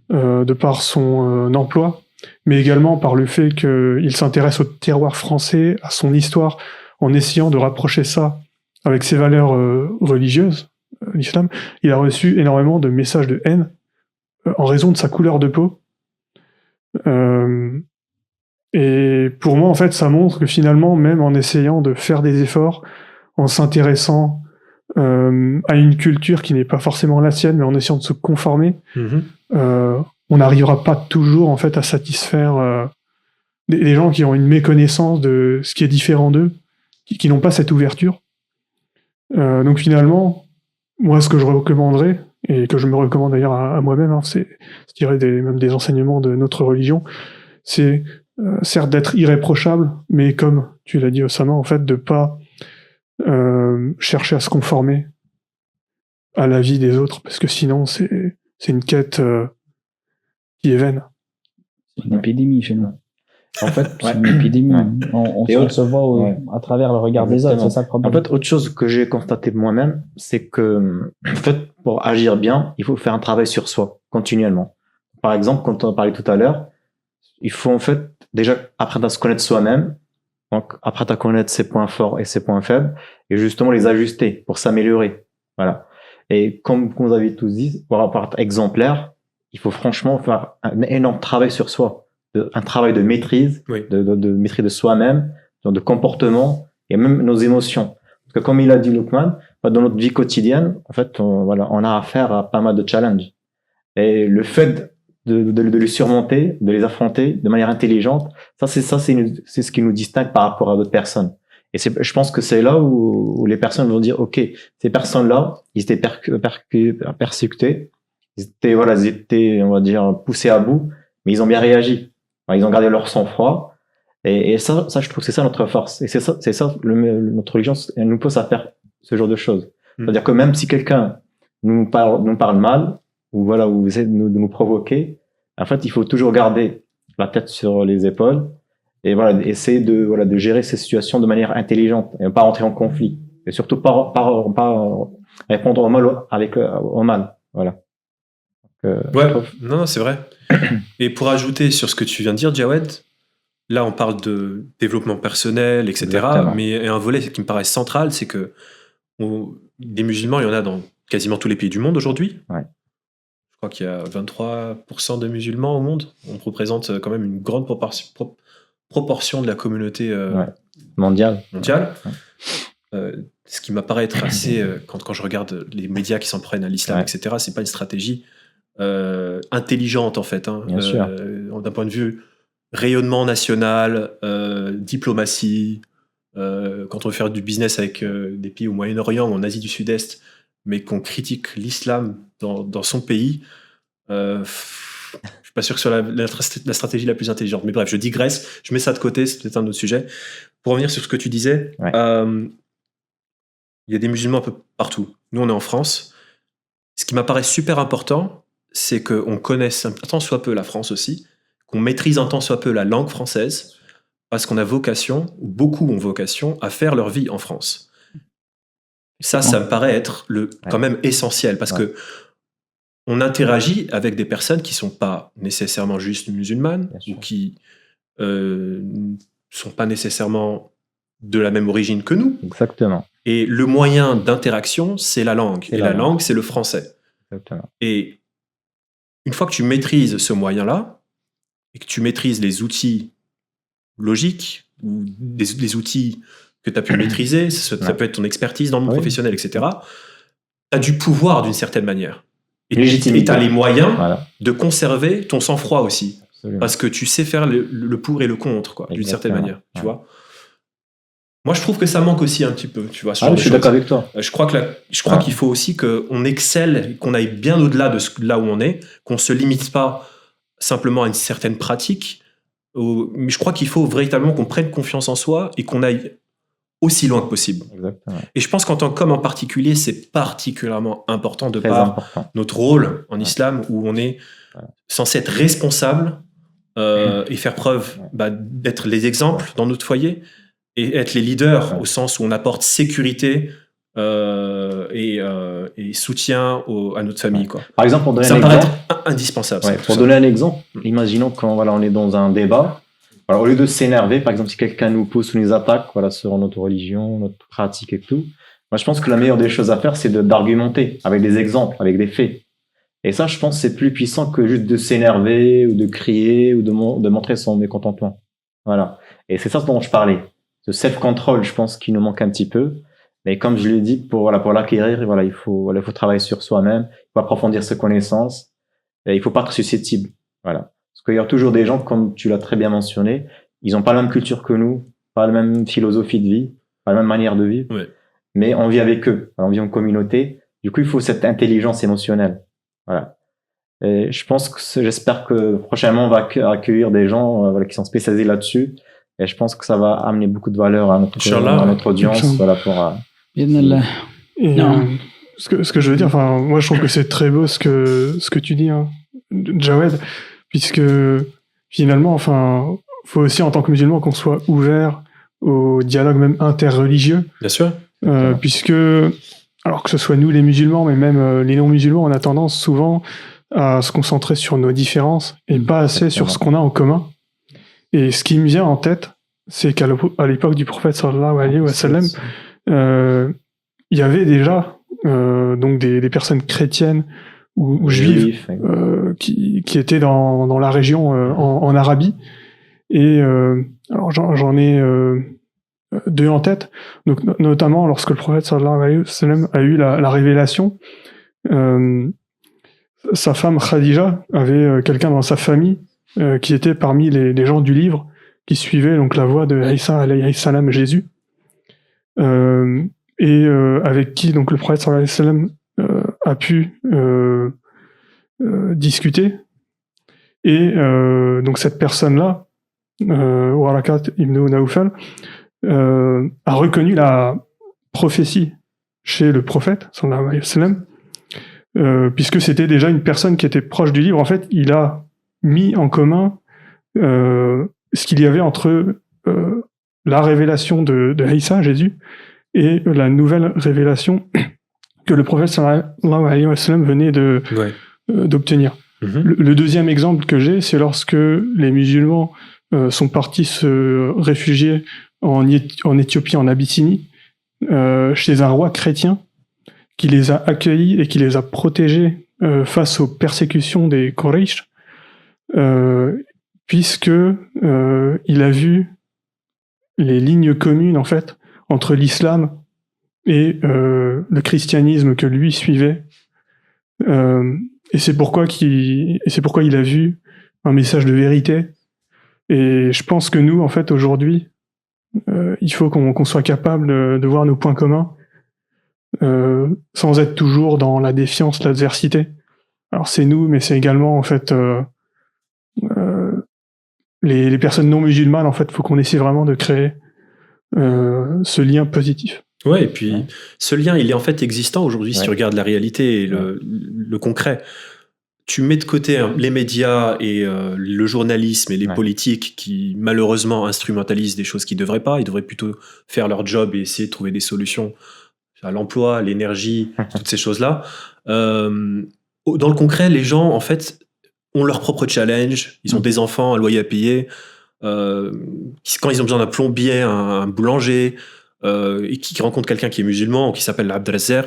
de par son emploi, mais également par le fait qu'il s'intéresse au terroir français, à son histoire, en essayant de rapprocher ça avec ses valeurs religieuses, l'islam. Il a reçu énormément de messages de haine en raison de sa couleur de peau Et pour moi, en fait, ça montre que finalement, même en essayant de faire des efforts, en s'intéressant à une culture qui n'est pas forcément la sienne, mais en essayant de se conformer, on n'arrivera pas toujours en fait à satisfaire des gens qui ont une méconnaissance de ce qui est différent d'eux, qui n'ont pas cette ouverture. Donc finalement, moi, ce que je recommanderais, et que je me recommande d'ailleurs à moi-même, hein, c'est, je dirais, même des enseignements de notre religion, c'est certes d'être irréprochable, mais comme tu l'as dit Osama, en fait, de pas chercher à se conformer à la vie des autres, parce que sinon c'est une quête qui est vaine. C'est une épidémie chez nous. En fait, c'est une épidémie. On se voit à travers le regard des autres, c'est ça le problème. En fait, autre chose que j'ai constaté moi-même, c'est que, en fait, pour agir bien, il faut faire un travail sur soi, continuellement. Par exemple, quand on parlait tout à l'heure, il faut en fait déjà apprendre à se connaître soi-même, donc apprendre à connaître ses points forts et ses points faibles, et justement les ajuster pour s'améliorer. Voilà. Et comme vous avez tous dit, pour être exemplaire, il faut franchement faire un énorme travail sur soi, un travail de maîtrise, de maîtrise de soi-même, de comportement et même nos émotions. Parce que comme il a dit Luqman, dans notre vie quotidienne, en fait, on a affaire à pas mal de challenges. Et le fait de les surmonter, de les affronter de manière intelligente, c'est ce qui nous distingue par rapport à d'autres personnes. Et je pense que c'est là où les personnes vont dire, OK, ces personnes-là, ils étaient persécutés, ils étaient, on va dire, poussés à bout, mais ils ont bien réagi. Alors, ils ont gardé leur sang-froid. Et ça, je trouve que c'est ça notre force. Et c'est ça, notre religion, elle nous pousse à faire ce genre de choses. C'est-à-dire que même si quelqu'un nous parle mal, ou essaie de nous provoquer, en fait, il faut toujours garder la tête sur les épaules et essayer de gérer ces situations de manière intelligente et pas rentrer en conflit. Et surtout pas répondre au mal au mal. Voilà. Non, c'est vrai. Et pour ajouter sur ce que tu viens de dire, Jawed, là, on parle de développement personnel, etc. Exactement. Mais un volet qui me paraît central, c'est que des musulmans, il y en a dans quasiment tous les pays du monde aujourd'hui. Ouais. Je crois qu'il y a 23% de musulmans au monde. On représente quand même une grande proportion de la communauté mondiale. Ce qui m'apparaît être assez... quand je regarde les médias qui s'en prennent à l'islam, etc., c'est pas une stratégie intelligente, en fait. Bien sûr. D'un point de vue rayonnement national, diplomatie, quand on veut faire du business avec des pays au Moyen-Orient ou en Asie du Sud-Est, mais qu'on critique l'islam dans son pays, je suis pas sûr que ce soit la stratégie la plus intelligente. Mais bref, je digresse, je mets ça de côté, c'est peut-être un autre sujet. Pour revenir sur ce que tu disais, il y a des musulmans un peu partout. Nous, on est en France. Ce qui m'apparaît super important, c'est qu'on connaisse un tant soit peu la France aussi, qu'on maîtrise un tant soit peu la langue française, parce qu'on a vocation, ou beaucoup ont vocation, à faire leur vie en France. Ça me paraît être quand même essentiel, parce que on interagit avec des personnes qui ne sont pas nécessairement juste musulmanes, ou qui ne sont pas nécessairement de la même origine que nous. Exactement. Et le moyen d'interaction, c'est la langue. Et la langue, c'est le français. Exactement. Et une fois que tu maîtrises ce moyen-là, et que tu maîtrises les outils logiques, ou des outils que tu as pu maîtriser, ça peut être ton expertise dans le monde professionnel, etc., tu as du pouvoir d'une certaine manière. Et tu as les moyens de conserver ton sang-froid aussi. Absolument. Parce que tu sais faire le pour et le contre, d'une certaine manière. Tu vois. Moi, je trouve que ça manque aussi un petit peu. Tu vois, je suis d'accord avec toi. Je crois qu'il faut aussi qu'on excelle, qu'on aille bien au-delà de là où on est, qu'on ne se limite pas simplement à une certaine pratique. Mais je crois qu'il faut véritablement qu'on prenne confiance en soi et qu'on aille aussi loin que possible. Exactement. Et je pense qu'en tant qu'homme en particulier, c'est particulièrement important de par notre rôle en islam, où on est censé être responsable et faire preuve d'être les exemples dans notre foyer et être les leaders au sens où on apporte sécurité et soutien à notre famille. Quoi. Par exemple, pour donner ça me paraît indispensable. Pour donner un exemple, imaginons qu'on est dans un débat. Alors, au lieu de s'énerver, par exemple, si quelqu'un nous pousse ou nous attaque sur notre religion, notre pratique et tout, moi, je pense que la meilleure des choses à faire, c'est d'argumenter avec des exemples, avec des faits. Et ça, je pense, c'est plus puissant que juste de s'énerver ou de crier ou de montrer son mécontentement. Voilà. Et c'est ça dont je parlais. Ce self-control, je pense qu'il nous manque un petit peu. Mais comme je l'ai dit, pour l'acquérir, voilà, il faut travailler sur soi-même, il faut approfondir ses connaissances, et il faut pas être susceptible. Voilà. Parce qu'il y a toujours des gens, comme tu l'as très bien mentionné, ils ont pas la même culture que nous, pas la même philosophie de vie, pas la même manière de vivre. Ouais. Mais on vit avec eux. On vit en communauté. Du coup, il faut cette intelligence émotionnelle. Voilà. Et je pense j'espère que prochainement, on va accueillir des gens qui sont spécialisés là-dessus. Et je pense que ça va amener beaucoup de valeur à notre audience. Voilà, et, ce que je veux dire, enfin, moi, je trouve que c'est très beau ce que tu dis, hein, Jawed, puisque finalement, enfin, faut aussi, en tant que musulman, qu'on soit ouvert au dialogue même interreligieux. Bien sûr. Puisque, alors que ce soit nous les musulmans, mais même les non-musulmans, on a tendance souvent à se concentrer sur nos différences et pas assez sur ce qu'on a en commun. Et ce qui me vient en tête, c'est qu'à l'époque du prophète sallallahu alayhi wa sallam, il y avait déjà donc des personnes chrétiennes ou juives qui étaient dans la région en Arabie. Et alors j'en ai deux en tête, donc notamment lorsque le prophète sallallahu alayhi wa sallam a eu la révélation, sa femme Khadija avait quelqu'un dans sa famille qui était parmi les gens du livre qui suivaient donc la voie de Isa alayhi salam, Jésus, et avec qui donc le prophète sallallahu alayhi wa sallam a pu discuter. Et donc cette personne-là, Warakat ibn Nawfal, a reconnu la prophétie chez le prophète sallallahu alayhi wa sallam, puisque c'était déjà une personne qui était proche du livre. En fait, il a mis en commun ce qu'il y avait entre la révélation de Isa, Jésus, et la nouvelle révélation que le prophète sallallahu alayhi wa sallam venait d'obtenir. Le deuxième exemple que j'ai, c'est lorsque les musulmans sont partis se réfugier en Éthiopie, en Abyssinie, chez un roi chrétien qui les a accueillis et qui les a protégés face aux persécutions des Quraysh, puisque il a vu les lignes communes en fait entre l'islam et le christianisme que lui suivait, et c'est pourquoi il a vu un message de vérité. Et je pense que nous, en fait, aujourd'hui, il faut qu'on soit capable de voir nos points communs, sans être toujours dans la défiance, l'adversité. Alors c'est nous, mais c'est également en fait les personnes non musulmanes. En fait, faut qu'on essaie vraiment de créer ce lien positif. Ouais, et puis ce lien, il est en fait existant aujourd'hui si tu regardes la réalité et le concret. Tu mets de côté les médias et le journalisme et les politiques qui malheureusement instrumentalisent des choses qu'ils ne devraient pas. Ils devraient plutôt faire leur job et essayer de trouver des solutions à l'emploi, à l'énergie, toutes ces choses-là. Dans le concret, les gens, en fait, ont leur propre challenge. Ils ont des enfants, un loyer à payer. Quand ils ont besoin d'un plombier, un boulanger, et qui rencontrent quelqu'un qui est musulman ou qui s'appelle Abdelazzer,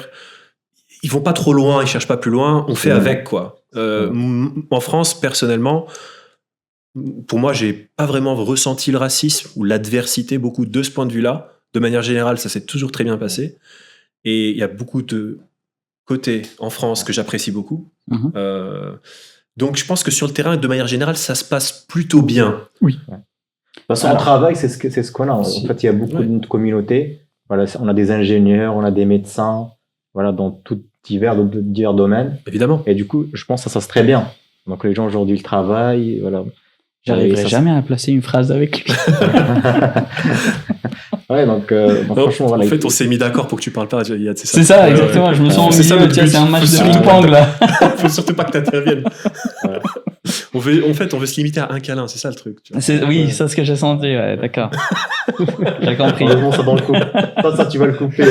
ils vont pas trop loin, ils cherchent pas plus loin. On fait avec, quoi. En France, personnellement, pour moi, j'ai pas vraiment ressenti le racisme ou l'adversité beaucoup de ce point de vue-là. De manière générale, ça s'est toujours très bien passé. Et il y a beaucoup de côtés en France que j'apprécie beaucoup. Donc, je pense que sur le terrain, de manière générale, ça se passe plutôt bien. Oui. De toute façon, on travaille, c'est ce qu'on a. En fait, il y a beaucoup de notre communauté. Voilà, on a des ingénieurs, on a des médecins, voilà, dans tout divers domaines. Évidemment. Et du coup, je pense que ça se passe très bien. Donc, les gens aujourd'hui, ils travaillent, voilà. J'arriverai jamais à placer une phrase avec lui. Ouais, donc franchement, voilà. En fait, on s'est mis d'accord pour que tu parles pas, Yad, c'est ça. C'est ça, exactement. Je me sens au milieu, c'est un match de ping-pong, là. Faut surtout pas que t'interviennes. On veut se limiter à un câlin, c'est ça le truc. Tu vois. Oui, c'est ce que j'ai senti, ouais, d'accord. J'ai compris. Heureusement, ça dans le coup. Ça, tu vas le couper.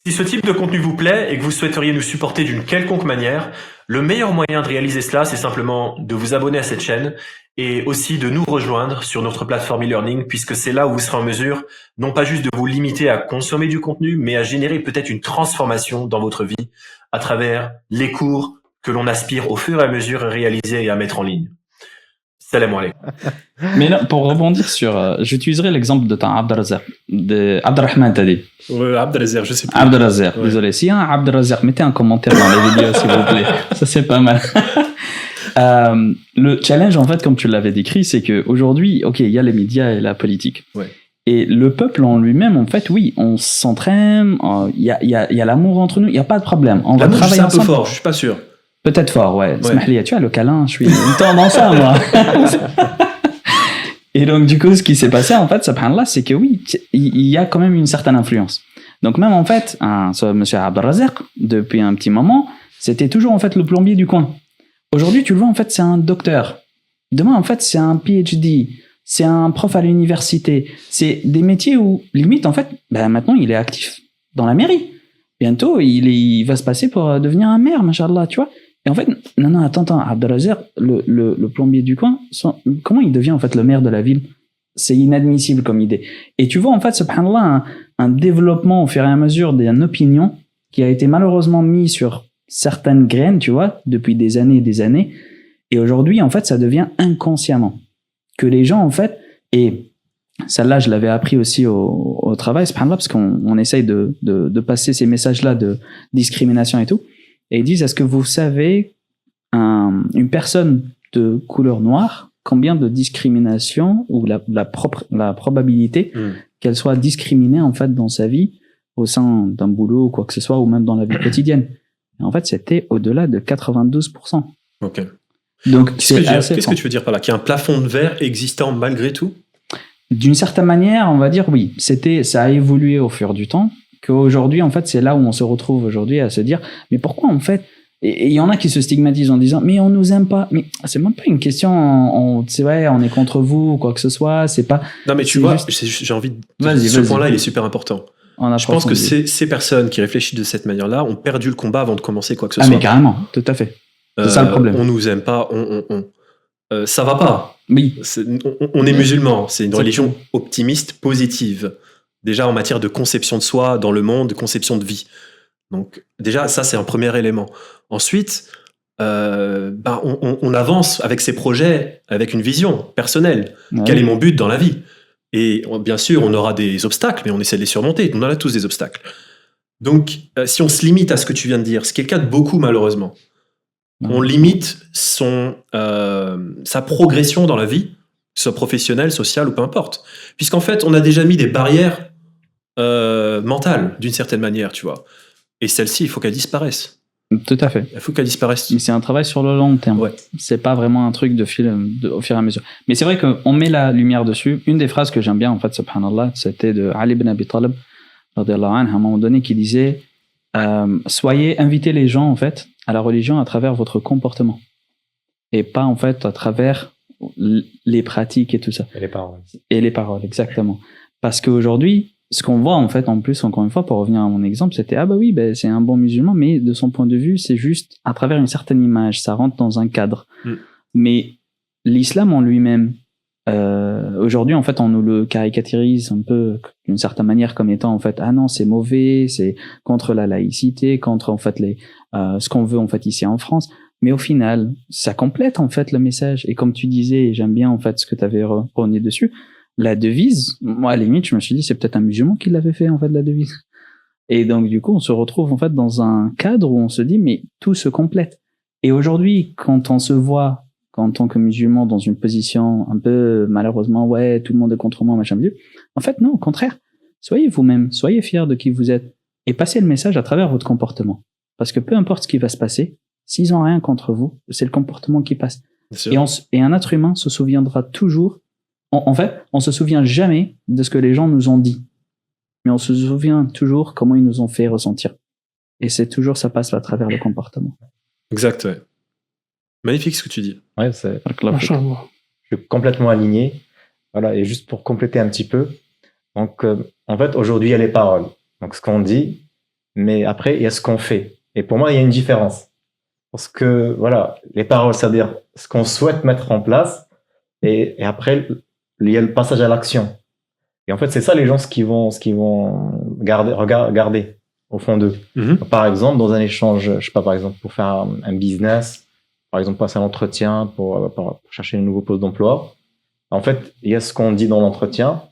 Si ce type de contenu vous plaît et que vous souhaiteriez nous supporter d'une quelconque manière, le meilleur moyen de réaliser cela, c'est simplement de vous abonner à cette chaîne et aussi de nous rejoindre sur notre plateforme e-learning, puisque c'est là où vous serez en mesure, non pas juste de vous limiter à consommer du contenu, mais à générer peut-être une transformation dans votre vie à travers les cours que l'on aspire au fur et à mesure à réaliser et à mettre en ligne. Salam alaikum. Mais là, pour rebondir sur... j'utiliserai l'exemple de ton Abdelrazak, de Abdelrahman, t'as dit. Abdelrazak, je sais plus. Abdelrazak, désolé. Si un Abdelrazak, mettez un commentaire dans les vidéos, s'il vous plaît. Ça, c'est pas mal. Le challenge, en fait, comme tu l'avais décrit, c'est qu'aujourd'hui, ok, il y a les médias et la politique. Ouais. Et le peuple en lui-même, en fait, oui, on s'entraîne, il y a l'amour entre nous, il n'y a pas de problème. On va travailler c'est un ensemble. peu fort, je suis pas sûr. Peut-être fort, ouais. Tu as le câlin, je suis dans ça, moi. Et donc, du coup, ce qui s'est passé, en fait, subhanallah, c'est que oui, il y a quand même une certaine influence. Donc, même, en fait, monsieur Abdelrazak, depuis un petit moment, c'était toujours, en fait, le plombier du coin. Aujourd'hui, tu le vois, en fait, c'est un docteur. Demain, en fait, c'est un PhD. C'est un prof à l'université. C'est des métiers où, limite, en fait, maintenant, il est actif dans la mairie. Bientôt, il va se passer pour devenir un maire, machallah, tu vois. Et en fait, non, attends, Abdelrazak, le plombier du coin, comment il devient en fait le maire de la ville? C'est inadmissible comme idée. Et tu vois en fait, subhanallah, un développement au fur et à mesure d'une opinion qui a été malheureusement mis sur certaines graines, tu vois, depuis des années et des années. Et aujourd'hui, en fait, ça devient inconsciemment. Que les gens, en fait, et celle-là, je l'avais appris aussi au travail, subhanallah, parce qu'on essaye de passer ces messages-là de discrimination et tout. Et ils disent, est-ce que vous savez, une personne de couleur noire, combien de discrimination ou la probabilité qu'elle soit discriminée en fait dans sa vie au sein d'un boulot ou quoi que ce soit, ou même dans la vie quotidienne. Et en fait, c'était au-delà de 92%. Ok. Donc, qu'est-ce que tu veux dire par là? Qu'il y a un plafond de verre existant malgré tout? D'une certaine manière, on va dire oui. Ça a évolué au fur du temps. Qu'aujourd'hui, en fait, c'est là où on se retrouve aujourd'hui à se dire, mais pourquoi, en fait, et il y en a qui se stigmatisent en disant, mais on nous aime pas. Mais c'est même pas une question, c'est vrai, on est contre vous ou quoi que ce soit, c'est pas. Non, mais tu vois, j'ai envie de. Ce point-là, il est super important. Je pense que ces personnes qui réfléchissent de cette manière-là ont perdu le combat avant de commencer quoi que ce soit. Ah, mais carrément, tout à fait. C'est ça le problème. On nous aime pas, ça va pas. Oui. On est musulmans, c'est une religion optimiste, positive. Déjà en matière de conception de soi dans le monde, de conception de vie. Donc déjà, ça c'est un premier élément. Ensuite, on avance avec ses projets, avec une vision personnelle. Ouais. Quel est mon but dans la vie? Et bien sûr, on aura des obstacles, mais on essaie de les surmonter. On en a tous des obstacles. Donc, si on se limite à ce que tu viens de dire, ce qui est le cas de beaucoup malheureusement, on limite sa progression dans la vie, que ce soit professionnelle, sociale ou peu importe. Puisqu'en fait, on a déjà mis des barrières mentale d'une certaine manière, tu vois. Et celle-ci, il faut qu'elle disparaisse. Tout à fait. Il faut qu'elle disparaisse. Mais c'est un travail sur le long terme. Ouais. C'est pas vraiment un truc au fur et à mesure. Mais c'est vrai qu'on met la lumière dessus. Une des phrases que j'aime bien, en fait, subhanallah, c'était de Ali ibn Abi Talib, radiyallahu anhu, à un moment donné, qui disait invitez les gens, en fait, à la religion à travers votre comportement. Et pas, en fait, à travers les pratiques et tout ça. Et les paroles. Et les paroles, exactement. Parce qu'aujourd'hui, ce qu'on voit en fait en plus, encore une fois, pour revenir à mon exemple, c'était c'est un bon musulman, mais de son point de vue, c'est juste à travers une certaine image, ça rentre dans un cadre. Mais l'islam en lui-même, aujourd'hui en fait, on nous le caricaturise un peu d'une certaine manière comme étant en fait, ah non, c'est mauvais, c'est contre la laïcité, contre en fait ce qu'on veut en fait ici en France. Mais au final, ça complète en fait le message. Et comme tu disais, et j'aime bien en fait ce que tu avais revenu dessus. La devise, moi à la limite, je me suis dit c'est peut-être un musulman qui l'avait fait en fait la devise. Et donc du coup, on se retrouve en fait dans un cadre où on se dit mais tout se complète. Et aujourd'hui, quand on se voit en tant que musulman dans une position un peu malheureusement tout le monde est contre moi, machin mieux. En fait non, au contraire, soyez vous-même, soyez fiers de qui vous êtes et passez le message à travers votre comportement. Parce que peu importe ce qui va se passer, s'ils ont rien contre vous, c'est le comportement qui passe. Et un être humain se souviendra toujours. En fait, on se souvient jamais de ce que les gens nous ont dit, mais on se souvient toujours comment ils nous ont fait ressentir. Et c'est toujours, ça passe à travers le comportement. Exact, ouais. Magnifique ce que tu dis. Ouais, je suis complètement aligné. Voilà, et juste pour compléter un petit peu, donc en fait aujourd'hui il y a les paroles. Donc ce qu'on dit, mais après, il y a ce qu'on fait. Et pour moi, il y a une différence. Parce que, voilà, les paroles, c'est-à-dire ce qu'on souhaite mettre en place, et après, il y a le passage à l'action. Et en fait, c'est ça les gens ce qu'ils vont garder au fond d'eux. Par exemple, dans un échange, je sais pas, par exemple, pour faire un business, par exemple, passer un entretien pour chercher un nouveau poste d'emploi. En fait, il y a ce qu'on dit dans l'entretien.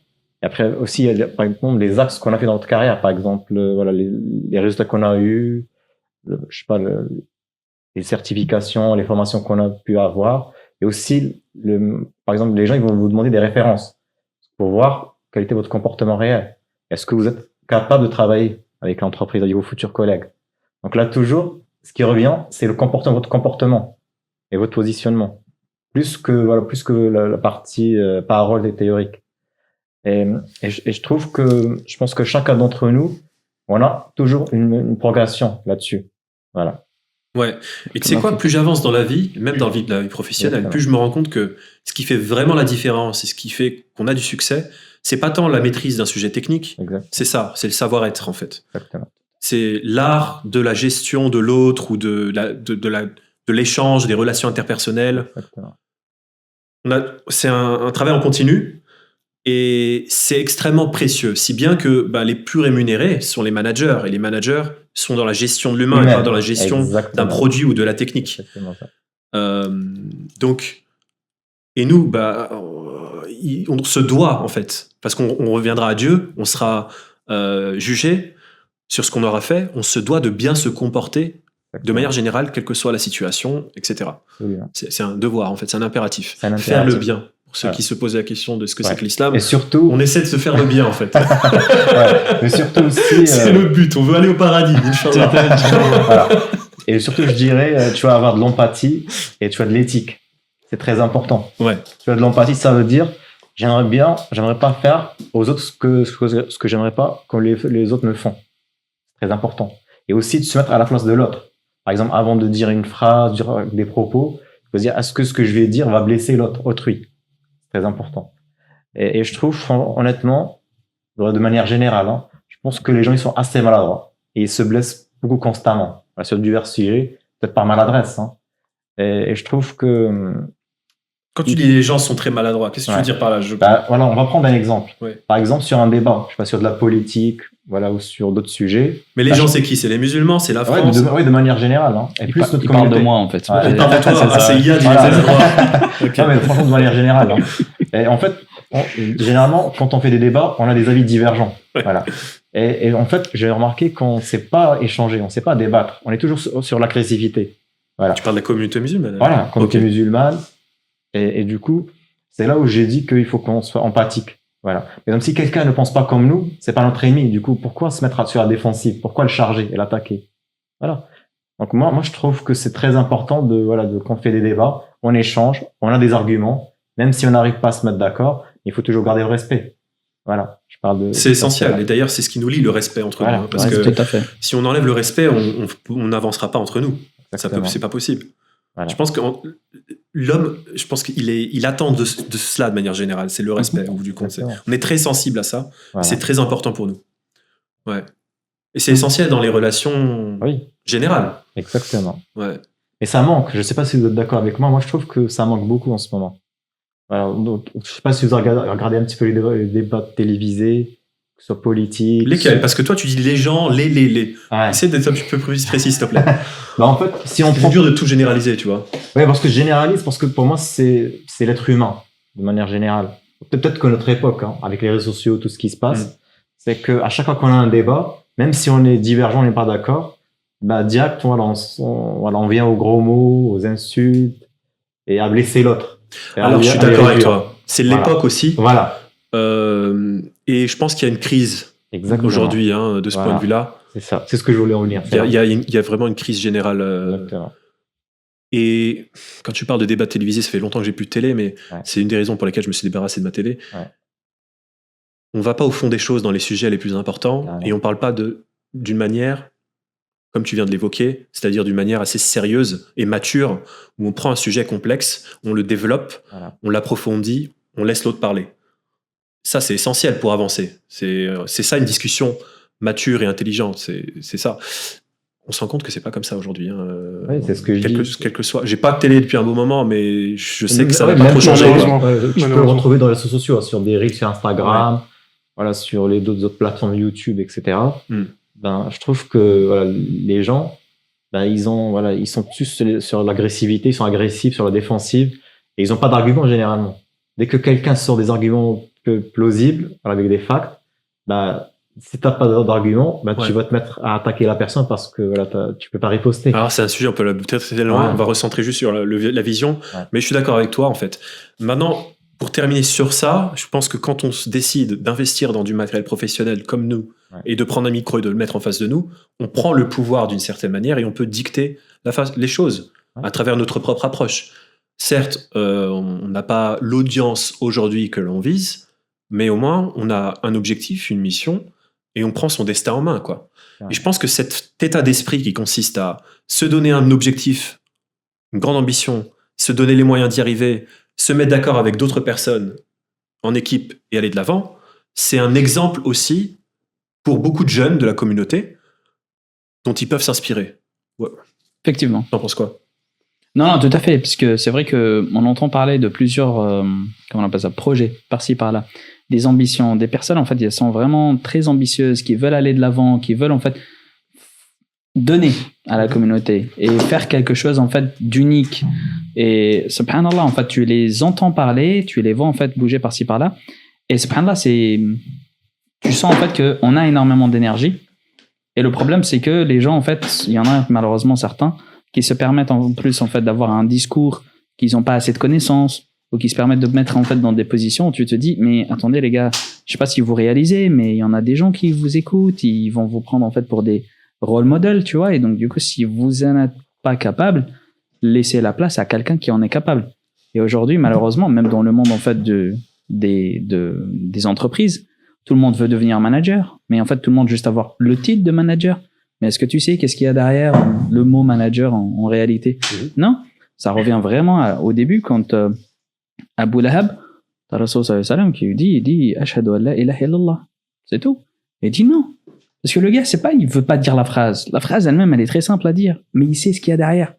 Et après aussi, il y a, par exemple, les axes qu'on a fait dans notre carrière. Par exemple, voilà, les résultats qu'on a eus, je sais pas, les certifications, les formations qu'on a pu avoir. Et aussi, par exemple, les gens, ils vont vous demander des références pour voir quel était votre comportement réel. Est-ce que vous êtes capable de travailler avec l'entreprise, avec vos futurs collègues? Donc là, toujours, ce qui revient, c'est votre comportement et votre positionnement. Plus que la partie parole et théorique. Et je trouve je pense que chacun d'entre nous, on a toujours une progression là-dessus. Voilà. Ouais. Et tu sais quoi, plus j'avance dans la vie, même dans la vie professionnelle, plus je me rends compte que ce qui fait vraiment la différence et ce qui fait qu'on a du succès, c'est pas tant la maîtrise d'un sujet technique, c'est ça, c'est le savoir-être en fait. Exactement. C'est l'art de la gestion de l'autre ou de l'échange, des relations interpersonnelles. C'est un travail en continu. Et c'est extrêmement précieux, si bien que les plus rémunérés sont les managers, et les managers sont dans la gestion de l'humain et pas dans la gestion d'un produit ou de la technique. Donc, et nous, on se doit en fait, parce qu'on reviendra à Dieu, on sera jugé sur ce qu'on aura fait, on se doit de bien se comporter de manière générale, quelle que soit la situation, etc. C'est un devoir en fait, c'est un impératif. Faire le bien. Pour ceux qui se posent la question de ce que c'est que l'islam, et surtout, on essaie de se faire le bien en fait. Mais surtout aussi, c'est notre but, on veut aller au paradis, Inch'Allah. Voilà. Et surtout, je dirais, tu vas avoir de l'empathie et tu as de l'éthique. C'est très important. Ouais. Tu as de l'empathie, ça veut dire, j'aimerais pas faire aux autres ce que j'aimerais pas que les autres me font. C'est très important. Et aussi de se mettre à la place de l'autre. Par exemple, avant de dire une phrase, dire des propos, il faut se dire, est-ce que ce que je vais dire va blesser autrui? Très important. Et je trouve, honnêtement, de manière générale, je pense que les gens, ils sont assez maladroits. Et ils se blessent beaucoup constamment. Sur divers sujets, peut-être par maladresse. Et je trouve que... Quand tu dis les gens sont très maladroits, qu'est-ce que tu veux dire par là? Voilà, on va prendre un exemple. Par exemple, sur un débat, je sais pas, sur de la politique, voilà, ou sur d'autres sujets. Mais les gens, c'est qui? C'est les musulmans? C'est la France? Oui, de manière générale. Et plus notre communauté. Parle de moi, en fait. Il parle de toi, c'est Yad, Non, mais franchement, de manière générale. Et en fait, généralement, quand on fait des débats, on a des avis divergents. Voilà. Et en fait, j'ai remarqué qu'on ne sait pas échanger, on ne sait pas débattre. On est toujours sur l'agressivité. Voilà. Tu parles de la communauté musulmane? Voilà, communauté musulmane. Et du coup, c'est là où j'ai dit qu'il faut qu'on soit empathique. Voilà. Mais même si quelqu'un ne pense pas comme nous, c'est pas notre ennemi. Du coup, pourquoi se mettre sur la défensive? Pourquoi le charger et l'attaquer? Voilà. Donc moi, je trouve que c'est très important quand on fait des débats, on échange, on a des arguments, même si on n'arrive pas à se mettre d'accord, il faut toujours garder le respect. Voilà. Je parle de. C'est essentiel. Et d'ailleurs, c'est ce qui nous lie, le respect entre nous. Parce que tout à fait. Si on enlève le respect, on n'avancera pas entre nous. C'est pas possible. Voilà. Je pense que l'homme, il attend de cela de manière générale. C'est le respect au bout du compte. On est très sensible à ça. Voilà. C'est très important pour nous. Ouais. Et c'est essentiel dans les relations générales. Exactement. Ouais. Et ça manque. Je ne sais pas si vous êtes d'accord avec moi. Moi, je trouve que ça manque beaucoup en ce moment. Alors, donc, je ne sais pas si vous regardez un petit peu les débats télévisés, que ce soit politiques. Lesquels? Parce que toi, tu dis les gens, les. Ouais. Essaie d'être un petit peu plus précis, s'il te plaît. En fait, si on c'est dur de tout généraliser, tu vois. Oui, parce que je généralise, parce que pour moi, c'est l'être humain, de manière générale. Peut-être que notre époque, avec les réseaux sociaux, tout ce qui se passe, c'est qu'à chaque fois qu'on a un débat, même si on est divergent, on n'est pas d'accord, direct, on vient aux gros mots, aux insultes, et à blesser l'autre. Alors, je suis d'accord avec toi. C'est l'époque aussi. Voilà. Et je pense qu'il y a une crise aujourd'hui, de ce point de vue-là. C'est ça. C'est ce que je voulais en venir. Il y a vraiment une crise générale. Et quand tu parles de débat télévisé, ça fait longtemps que j'ai plus de télé, mais c'est une des raisons pour lesquelles je me suis débarrassé de ma télé. On va pas au fond des choses dans les sujets les plus importants, et on parle pas d'une manière, comme tu viens de l'évoquer, c'est-à-dire d'une manière assez sérieuse et mature, où on prend un sujet complexe, on le développe, on l'approfondit, on laisse l'autre parler. Ça, c'est essentiel pour avancer. C'est ça une discussion mature et intelligente. C'est ça. On se rend compte que c'est pas comme ça aujourd'hui. Oui, c'est ce que je dis. Quel que soit. J'ai pas de télé depuis un bon moment, mais je sais que ça va pas même trop changer. Tu peux le retrouver dans les réseaux sociaux, sur des reels sur Instagram, voilà, sur les d'autres plateformes YouTube, etc. Ben, je trouve que voilà, les gens, ben, ils sont plus sur l'agressivité, ils sont agressifs sur la défensive et ils n'ont pas d'arguments généralement. Dès que quelqu'un sort des arguments plausibles, avec des facts, ben, si t'as pas d'argument, ben tu vas te mettre à attaquer la personne parce que voilà, tu peux pas riposter. Alors c'est un sujet, on peut peut-être on va recentrer juste sur la vision, mais je suis d'accord avec toi en fait. Maintenant, pour terminer sur ça, je pense que quand on se décide d'investir dans du matériel professionnel comme nous et de prendre un micro et de le mettre en face de nous, on prend le pouvoir d'une certaine manière et on peut dicter les choses à travers notre propre approche. Certes, on n'a pas l'audience aujourd'hui que l'on vise, mais au moins on a un objectif, une mission. Et on prend son destin en main, quoi. Et je pense que cet état d'esprit qui consiste à se donner un objectif, une grande ambition, se donner les moyens d'y arriver, se mettre d'accord avec d'autres personnes en équipe et aller de l'avant, c'est un exemple aussi pour beaucoup de jeunes de la communauté dont ils peuvent s'inspirer. Ouais. Effectivement. T'en penses quoi ? Non, tout à fait, parce que c'est vrai qu'on entend parler de plusieurs comment on appelle ça, projets par-ci, par-là. Des ambitions, des personnes en fait, elles sont vraiment très ambitieuses, qui veulent aller de l'avant, qui veulent en fait donner à la communauté et faire quelque chose en fait d'unique. Et subhanallah, en fait, tu les entends parler, tu les vois en fait bouger par-ci par-là. Et subhanallah, tu sens en fait qu'on a énormément d'énergie. Et le problème, c'est que les gens en fait, il y en a malheureusement certains qui se permettent en plus en fait d'avoir un discours qu'ils n'ont pas assez de connaissances, ou qui se permettent de mettre en fait dans des positions où tu te dis mais attendez les gars, je sais pas si vous réalisez, mais il y en a des gens qui vous écoutent, ils vont vous prendre en fait pour des role models, tu vois, et donc du coup si vous en êtes pas capable, laissez la place à quelqu'un qui en est capable. Et aujourd'hui malheureusement, même dans le monde en fait des entreprises, tout le monde veut devenir manager, mais en fait tout le monde juste avoir le titre de manager. Mais est-ce que tu sais qu'est-ce qu'il y a derrière le mot manager en réalité ? Non, ça revient vraiment au début quand Abu Lahab, le Rasoul sallallahu alayhi wa sallam, qui lui dit Ashhadu an la ilaha illallah. C'est tout. Et il dit non. Parce que le gars, il veut pas dire la phrase. La phrase elle-même, elle est très simple à dire, mais il sait ce qu'il y a derrière.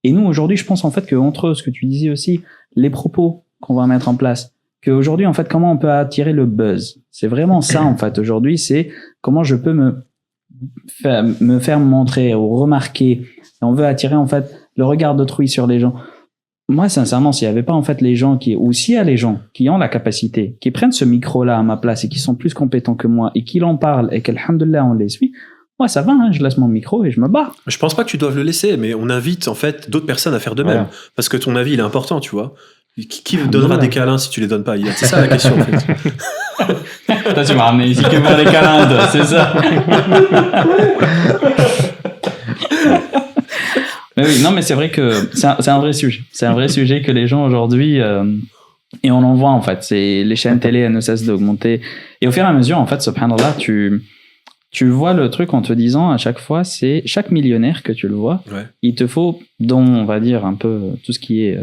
Et nous, aujourd'hui, je pense en fait qu'entre ce que tu disais aussi, les propos qu'on va mettre en place, qu'aujourd'hui, en fait, comment on peut attirer le buzz. C'est vraiment ça, en fait. Aujourd'hui, c'est comment je peux me faire montrer ou remarquer. Et on veut attirer, en fait, le regard d'autrui sur les gens. Moi, sincèrement, s'il n'y avait pas en fait les gens ou s'il y a les gens qui ont la capacité, qui prennent ce micro-là à ma place et qui sont plus compétents que moi et qui l'en parlent et qu'alhamdoulilah on les suit, moi ça va, hein, je laisse mon micro et je me barre. Je pense pas que tu doives le laisser, mais on invite en fait d'autres personnes à faire de même, parce que ton avis il est important, tu vois. Qui donnera des câlins si tu les donnes pas ? C'est ça la question en fait. Toi, tu m'as ramené ici que pour des câlins, toi, c'est ça. Mais oui, non, mais c'est vrai que c'est un vrai sujet. C'est un vrai sujet que les gens aujourd'hui, et on en voit en fait, c'est les chaînes télé, elles ne cessent d'augmenter. Et au fur et à mesure, en fait, subhanallah, tu vois le truc en te disant à chaque fois, c'est chaque millionnaire que tu le vois, il te faut, on va dire un peu tout ce qui est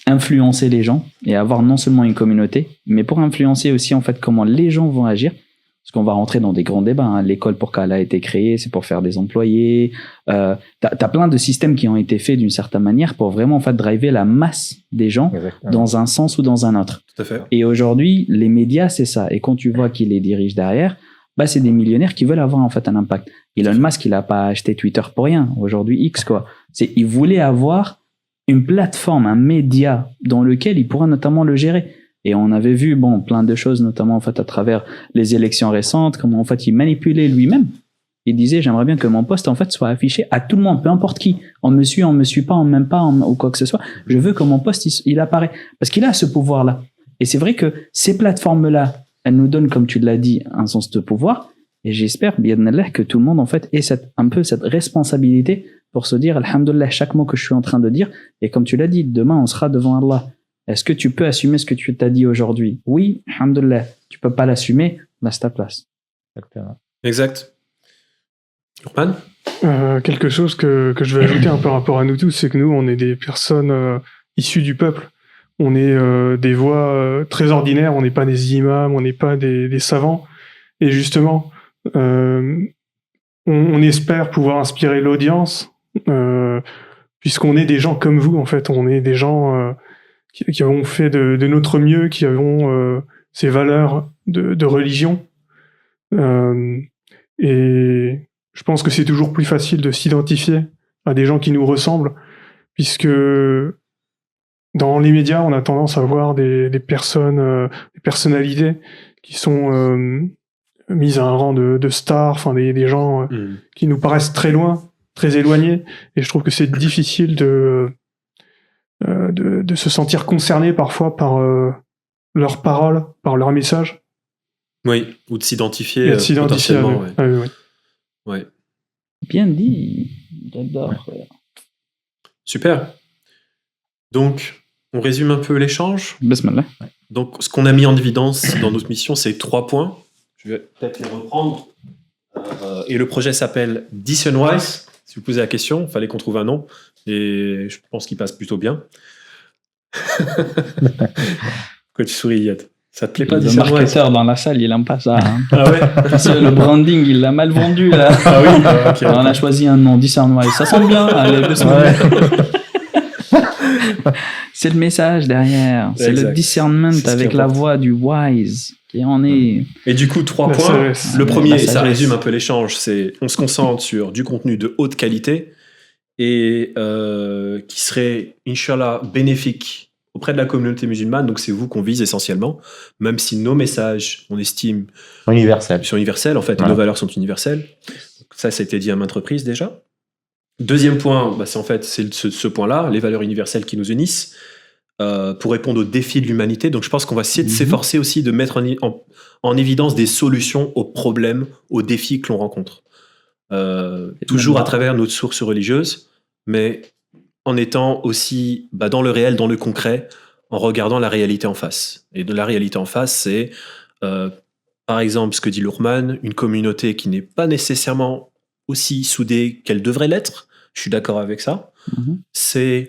influencer les gens et avoir non seulement une communauté, mais pour influencer aussi en fait comment les gens vont agir. Parce qu'on va rentrer dans des grands débats. Hein. L'école, pourquoi elle a été créée, c'est pour faire des employés. T'as plein de systèmes qui ont été faits d'une certaine manière pour vraiment en fait driver la masse des gens dans un sens ou dans un autre. Tout à fait. Et aujourd'hui, les médias, c'est ça. Et quand tu vois qui les dirigent derrière, bah c'est des millionnaires qui veulent avoir en fait un impact. Elon Musk, il a pas acheté Twitter pour rien. Aujourd'hui, X quoi. Il voulait avoir une plateforme, un média dans lequel il pourra notamment le gérer. Et on avait vu, plein de choses, notamment, en fait, à travers les élections récentes, comment, en fait, il manipulait lui-même. Il disait, j'aimerais bien que mon poste, en fait, soit affiché à tout le monde, peu importe qui. On me suit pas, on m'aime pas, ou quoi que ce soit. Je veux que mon poste, il apparaît. Parce qu'il a ce pouvoir-là. Et c'est vrai que ces plateformes-là, elles nous donnent, comme tu l'as dit, un sens de pouvoir. Et j'espère, bi'adnallah, que tout le monde, en fait, ait un peu cette responsabilité pour se dire, alhamdoulilah, chaque mot que je suis en train de dire. Et comme tu l'as dit, demain, on sera devant Allah. Est-ce que tu peux assumer ce que tu t'as dit aujourd'hui ? Oui, alhamdoulilah. Tu peux pas l'assumer, laisse ta place. Exact. Urban ? Quelque chose que je vais ajouter un peu par rapport à nous tous, c'est que nous, on est des personnes issues du peuple. On est des voix très ordinaires, on n'est pas des imams, on n'est pas des savants. Et justement, on espère pouvoir inspirer l'audience, puisqu'on est des gens comme vous, en fait. On est des gens qui avons fait de notre mieux, qui avons ces valeurs de religion. Et je pense que c'est toujours plus facile de s'identifier à des gens qui nous ressemblent, puisque dans les médias, on a tendance à voir des personnes, des personnalités qui sont mises à un rang de stars, enfin des gens qui nous paraissent très loin, très éloignés. Et je trouve que c'est difficile de se sentir concerné parfois par leurs paroles, par leurs messages. Oui, ou de s'identifier. Et de s'identifier à eux. Ouais. Ah, oui. Ouais. Bien dit, j'adore. Ouais. Super. Donc, on résume un peu l'échange. Bismillah. Donc, ce qu'on a mis en évidence dans notre mission, c'est 3 points. Je vais peut-être les reprendre. Et le projet s'appelle DissionWise. Si vous posez la question, il fallait qu'on trouve un nom. Et je pense qu'il passe plutôt bien. Pourquoi tu souris, Yad? Ça te plaît pas, le marketeur dans la salle, il aime pas ça. Hein. Ah ouais. Le branding, il l'a mal vendu là. Ah oui. Okay. On a choisi un nom, DiscernWise. Ça sent bien. Allez, c'est le message derrière. C'est le discernment avec la voix du wise qui en est. Et du coup, 3 points. Le premier, ça résume un peu l'échange. C'est on se concentre sur du contenu de haute qualité et qui serait, Inch'Allah, bénéfique auprès de la communauté musulmane, donc c'est vous qu'on vise essentiellement, même si nos messages, on estime, sont universels, en fait, voilà. Et nos valeurs sont universelles. Ça a été dit à maintes reprises déjà. Deuxième point, c'est ce point-là, les valeurs universelles qui nous unissent, pour répondre aux défis de l'humanité. Donc je pense qu'on va essayer de s'efforcer aussi de mettre en évidence des solutions aux problèmes, aux défis que l'on rencontre. Toujours à travers notre source religieuse, mais en étant aussi dans le réel, dans le concret, en regardant la réalité en face. Et de la réalité en face, c'est, par exemple, ce que dit Luqman, une communauté qui n'est pas nécessairement aussi soudée qu'elle devrait l'être. Je suis d'accord avec ça. C'est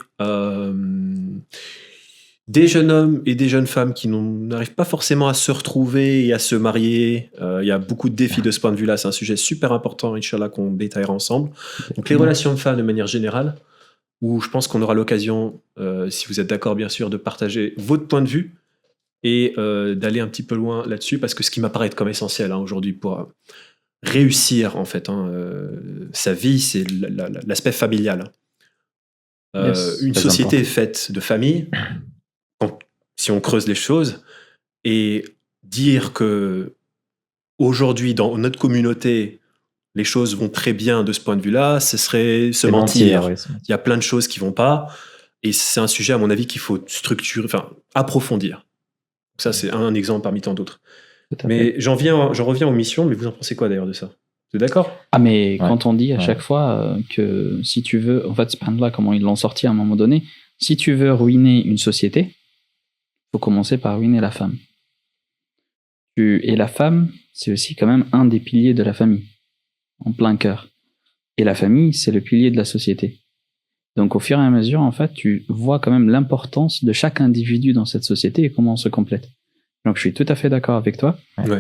des jeunes hommes et des jeunes femmes qui n'arrivent pas forcément à se retrouver et à se marier. Il y a beaucoup de défis de ce point de vue-là. C'est un sujet super important, Inch'Allah, qu'on détaillera ensemble. Donc les relations de femmes de manière générale, où je pense qu'on aura l'occasion, si vous êtes d'accord bien sûr, de partager votre point de vue et d'aller un petit peu loin là-dessus, parce que ce qui m'apparaît comme essentiel aujourd'hui pour réussir en fait sa vie, c'est l'aspect familial. Une société est faite de familles, si on creuse les choses, et dire que aujourd'hui dans notre communauté les choses vont très bien de ce point de vue-là, ce serait se mentir. Il y a plein de choses qui vont pas, et c'est un sujet, à mon avis, qu'il faut approfondir. Donc ça, c'est un exemple parmi tant d'autres. Mais j'en reviens aux missions, mais vous en pensez quoi d'ailleurs de ça? Vous êtes d'accord? Ah, mais quand on dit à chaque fois que si tu veux, en fait, subhanallah, comment ils l'ont sorti à un moment donné, si tu veux ruiner une société, il faut commencer par ruiner la femme. Et la femme, c'est aussi quand même un des piliers de la famille. En plein cœur. Et la famille, c'est le pilier de la société. Donc au fur et à mesure, en fait, tu vois quand même l'importance de chaque individu dans cette société et comment on se complète. Donc je suis tout à fait d'accord avec toi,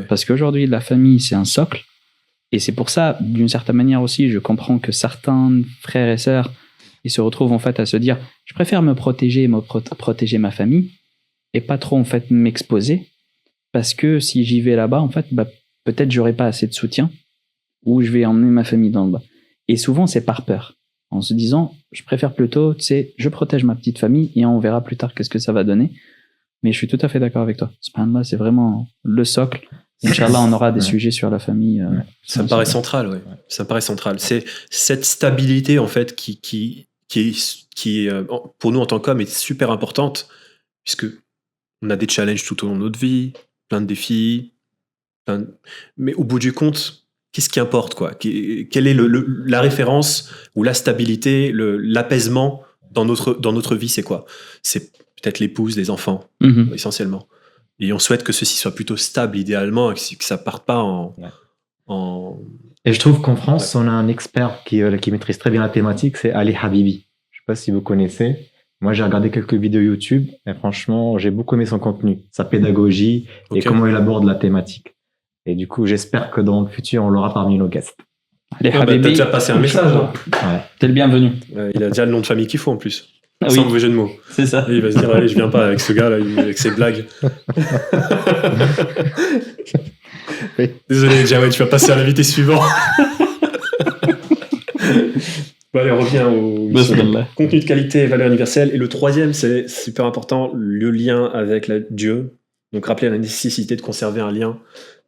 parce qu'aujourd'hui, la famille, c'est un socle, et c'est pour ça, d'une certaine manière aussi, je comprends que certains frères et sœurs, ils se retrouvent en fait à se dire, je préfère me protéger ma famille, et pas trop en fait m'exposer, parce que si j'y vais là-bas, en fait, peut-être j'aurai pas assez de soutien, où je vais emmener ma famille dans le bas. Et souvent, c'est par peur. En se disant, je préfère plutôt, je protège ma petite famille et on verra plus tard qu'est-ce que ça va donner. Mais je suis tout à fait d'accord avec toi. Subhanallah, c'est vraiment le socle. Inch'Allah, on aura des sujets sur la famille. Ça me paraît central, oui. Ça me paraît central. C'est cette stabilité, en fait, qui pour nous, en tant qu'hommes, est super importante, puisque on a des challenges tout au long de notre vie, plein de défis, mais au bout du compte, qu'est-ce qui importe, quoi? Quelle est la référence ou la stabilité, l'apaisement dans notre vie, c'est quoi? C'est peut-être l'épouse, les enfants, essentiellement. Et on souhaite que ceci soit plutôt stable, idéalement, et que ça parte pas en... Et je trouve qu'en France, on a un expert qui maîtrise très bien la thématique, c'est Ali Habibi. Je sais pas si vous connaissez. Moi, j'ai regardé quelques vidéos YouTube, et franchement, j'ai beaucoup aimé son contenu, sa pédagogie, et comment il aborde la thématique. Et du coup, j'espère que dans le futur, on l'aura parmi nos guests. Allez, T'as déjà passé un message. Hein. Ouais. T'es le bienvenu. Il a déjà le nom de famille qu'il faut en plus. Ah Sans oui. mauvais jeu de mots. C'est ça. Et il va se dire, allez, je viens pas avec ce gars là, avec ses blagues. Oui. Désolé, Jawed, tu vas passer à l'invité suivant. Bon, allez, on revient au contenu de qualité et valeur universelle. Et le troisième, c'est super important, le lien avec Dieu. Donc, rappeler la nécessité de conserver un lien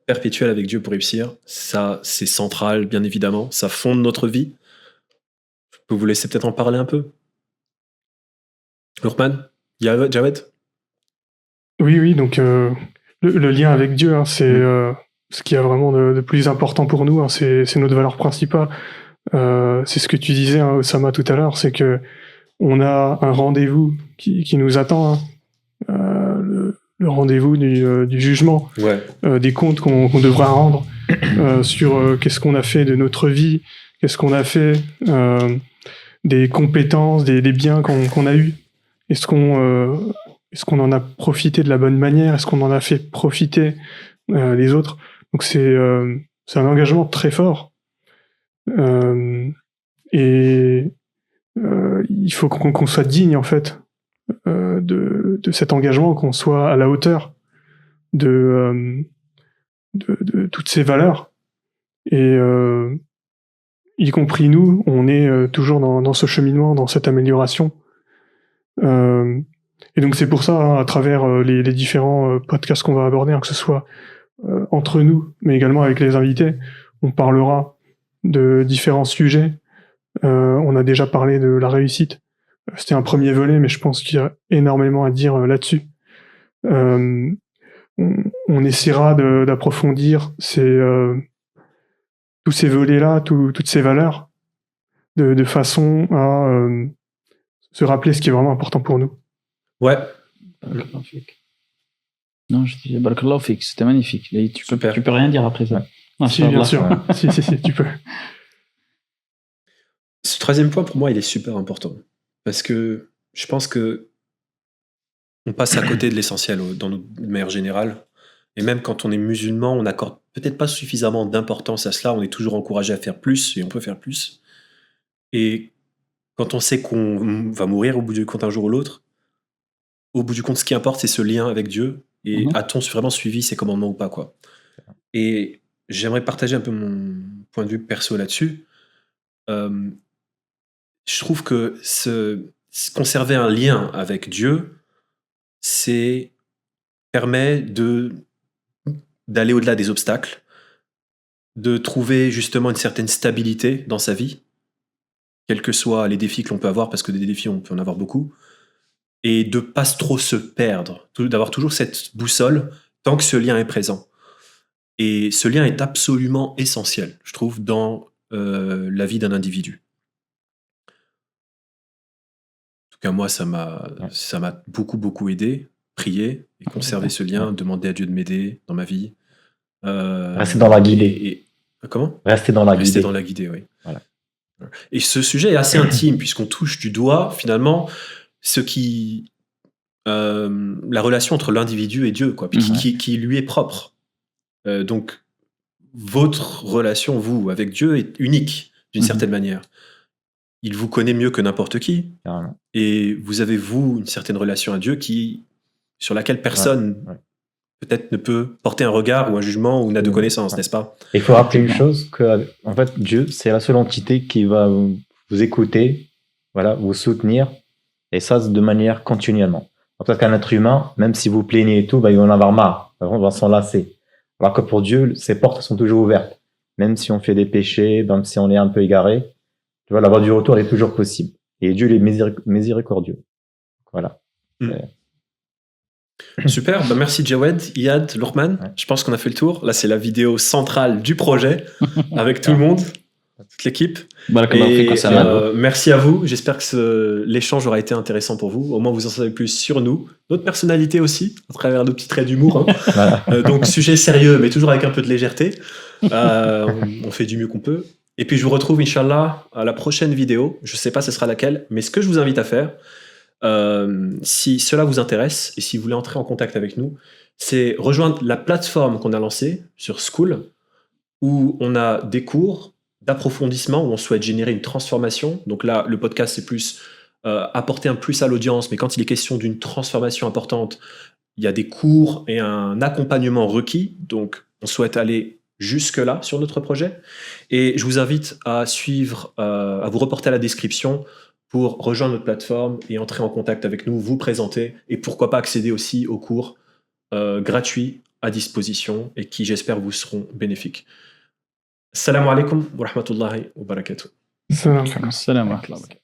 perpétuel avec Dieu pour réussir. Ça, c'est central, bien évidemment. Ça fonde notre vie. Je peux vous laisser peut-être en parler un peu. Lourman, Jawed? Oui, donc le lien avec Dieu, hein, c'est ce qui est vraiment de plus important pour nous, hein, c'est notre valeur principale. C'est ce que tu disais, hein, Osama, tout à l'heure, c'est que on a un rendez-vous qui nous attend, hein, le rendez-vous du jugement, des comptes qu'on devra rendre sur qu'est-ce qu'on a fait de notre vie, qu'est-ce qu'on a fait des compétences, des biens qu'on a eus. Est-ce qu'on en a profité de la bonne manière? Est-ce qu'on en a fait profiter les autres? Donc c'est un engagement très fort. Il faut qu'on soit digne, en fait, de cet engagement, qu'on soit à la hauteur de toutes ces valeurs. Et y compris nous, on est toujours dans ce cheminement, dans cette amélioration. Et donc c'est pour ça, hein, à travers les différents podcasts qu'on va aborder, hein, que ce soit entre nous, mais également avec les invités, on parlera de différents sujets. On a déjà parlé de la réussite. C'était un premier volet, mais je pense qu'il y a énormément à dire là-dessus. On essaiera d'approfondir tous ces volets-là, toutes ces valeurs, de façon à se rappeler ce qui est vraiment important pour nous. Ouais. Non, je dis Barakallahu fik, c'était magnifique. Tu peux rien dire après ça. Ouais. Si, bien sûr. si, tu peux. Ce troisième point, pour moi, il est super important. Parce que je pense que on passe à côté de l'essentiel dans notre manière générale. Et même quand on est musulman, on n'accorde peut-être pas suffisamment d'importance à cela. On est toujours encouragé à faire plus et on peut faire plus. Et quand on sait qu'on va mourir au bout du compte un jour ou l'autre, au bout du compte, ce qui importe, c'est ce lien avec Dieu. Et a-t-on vraiment suivi ses commandements ou pas, quoi. Et j'aimerais partager un peu mon point de vue perso là-dessus. Je trouve que conserver un lien avec Dieu, permet d'aller au-delà des obstacles, de trouver justement une certaine stabilité dans sa vie, quels que soient les défis que l'on peut avoir, parce que des défis, on peut en avoir beaucoup, et de pas trop se perdre, d'avoir toujours cette boussole tant que ce lien est présent. Et ce lien est absolument essentiel, je trouve, dans la vie d'un individu. En tout cas, moi, ça m'a beaucoup aidé, prier et conserver ce lien, demander à Dieu de m'aider dans ma vie. Rester dans la guidée. Comment ? Rester dans la guidée. Rester dans la guidée, oui. Voilà. Et ce sujet est assez intime, puisqu'on touche du doigt, finalement, la relation entre l'individu et Dieu, quoi, qui lui est propre. Donc, votre relation, vous, avec Dieu, est unique, d'une certaine manière. Il vous connaît mieux que n'importe qui. Carrément. Et vous avez, vous, une certaine relation à Dieu sur laquelle personne, peut-être, ne peut porter un regard ou un jugement ou n'a de connaissance, n'est-ce pas ? Il faut rappeler une chose, que en fait, Dieu, c'est la seule entité qui va vous écouter, voilà, vous soutenir, et ça de manière continuellement. Peut-être qu'un être humain, même si vous plaignez et tout, il va en avoir marre, on va s'en lasser. Alors que pour Dieu, ses portes sont toujours ouvertes. Même si on fait des péchés, même si on est un peu égaré, tu vois, la voie du retour est toujours possible. Et Dieu, il est miséricordieux. Voilà. Super, merci Jawed, Iyad, Lourman. Je pense qu'on a fait le tour. Là, c'est la vidéo centrale du projet, avec tout le monde, toute l'équipe. Merci à vous. J'espère que l'échange aura été intéressant pour vous. Au moins, vous en savez plus sur nous, notre personnalité aussi, à travers nos petits traits d'humour. Donc, sujet sérieux, mais toujours avec un peu de légèreté. On fait du mieux qu'on peut. Et puis, je vous retrouve, Inch'Allah, à la prochaine vidéo. Je ne sais pas ce sera laquelle, mais ce que je vous invite à faire, si cela vous intéresse et si vous voulez entrer en contact avec nous, c'est rejoindre la plateforme qu'on a lancée sur School, où on a des cours d'approfondissement, où on souhaite générer une transformation. Donc là, le podcast, c'est plus apporter un plus à l'audience, mais quand il est question d'une transformation importante, il y a des cours et un accompagnement requis. Donc, on souhaite aller jusque-là sur notre projet. Et je vous invite à suivre, à vous reporter à la description pour rejoindre notre plateforme et entrer en contact avec nous, vous présenter et pourquoi pas accéder aussi aux cours gratuits à disposition et qui, j'espère, vous seront bénéfiques. Assalamu alaikum wa rahmatullahi wa barakatuh. Salam. Salam wa rahmatullahi wa barakatuh.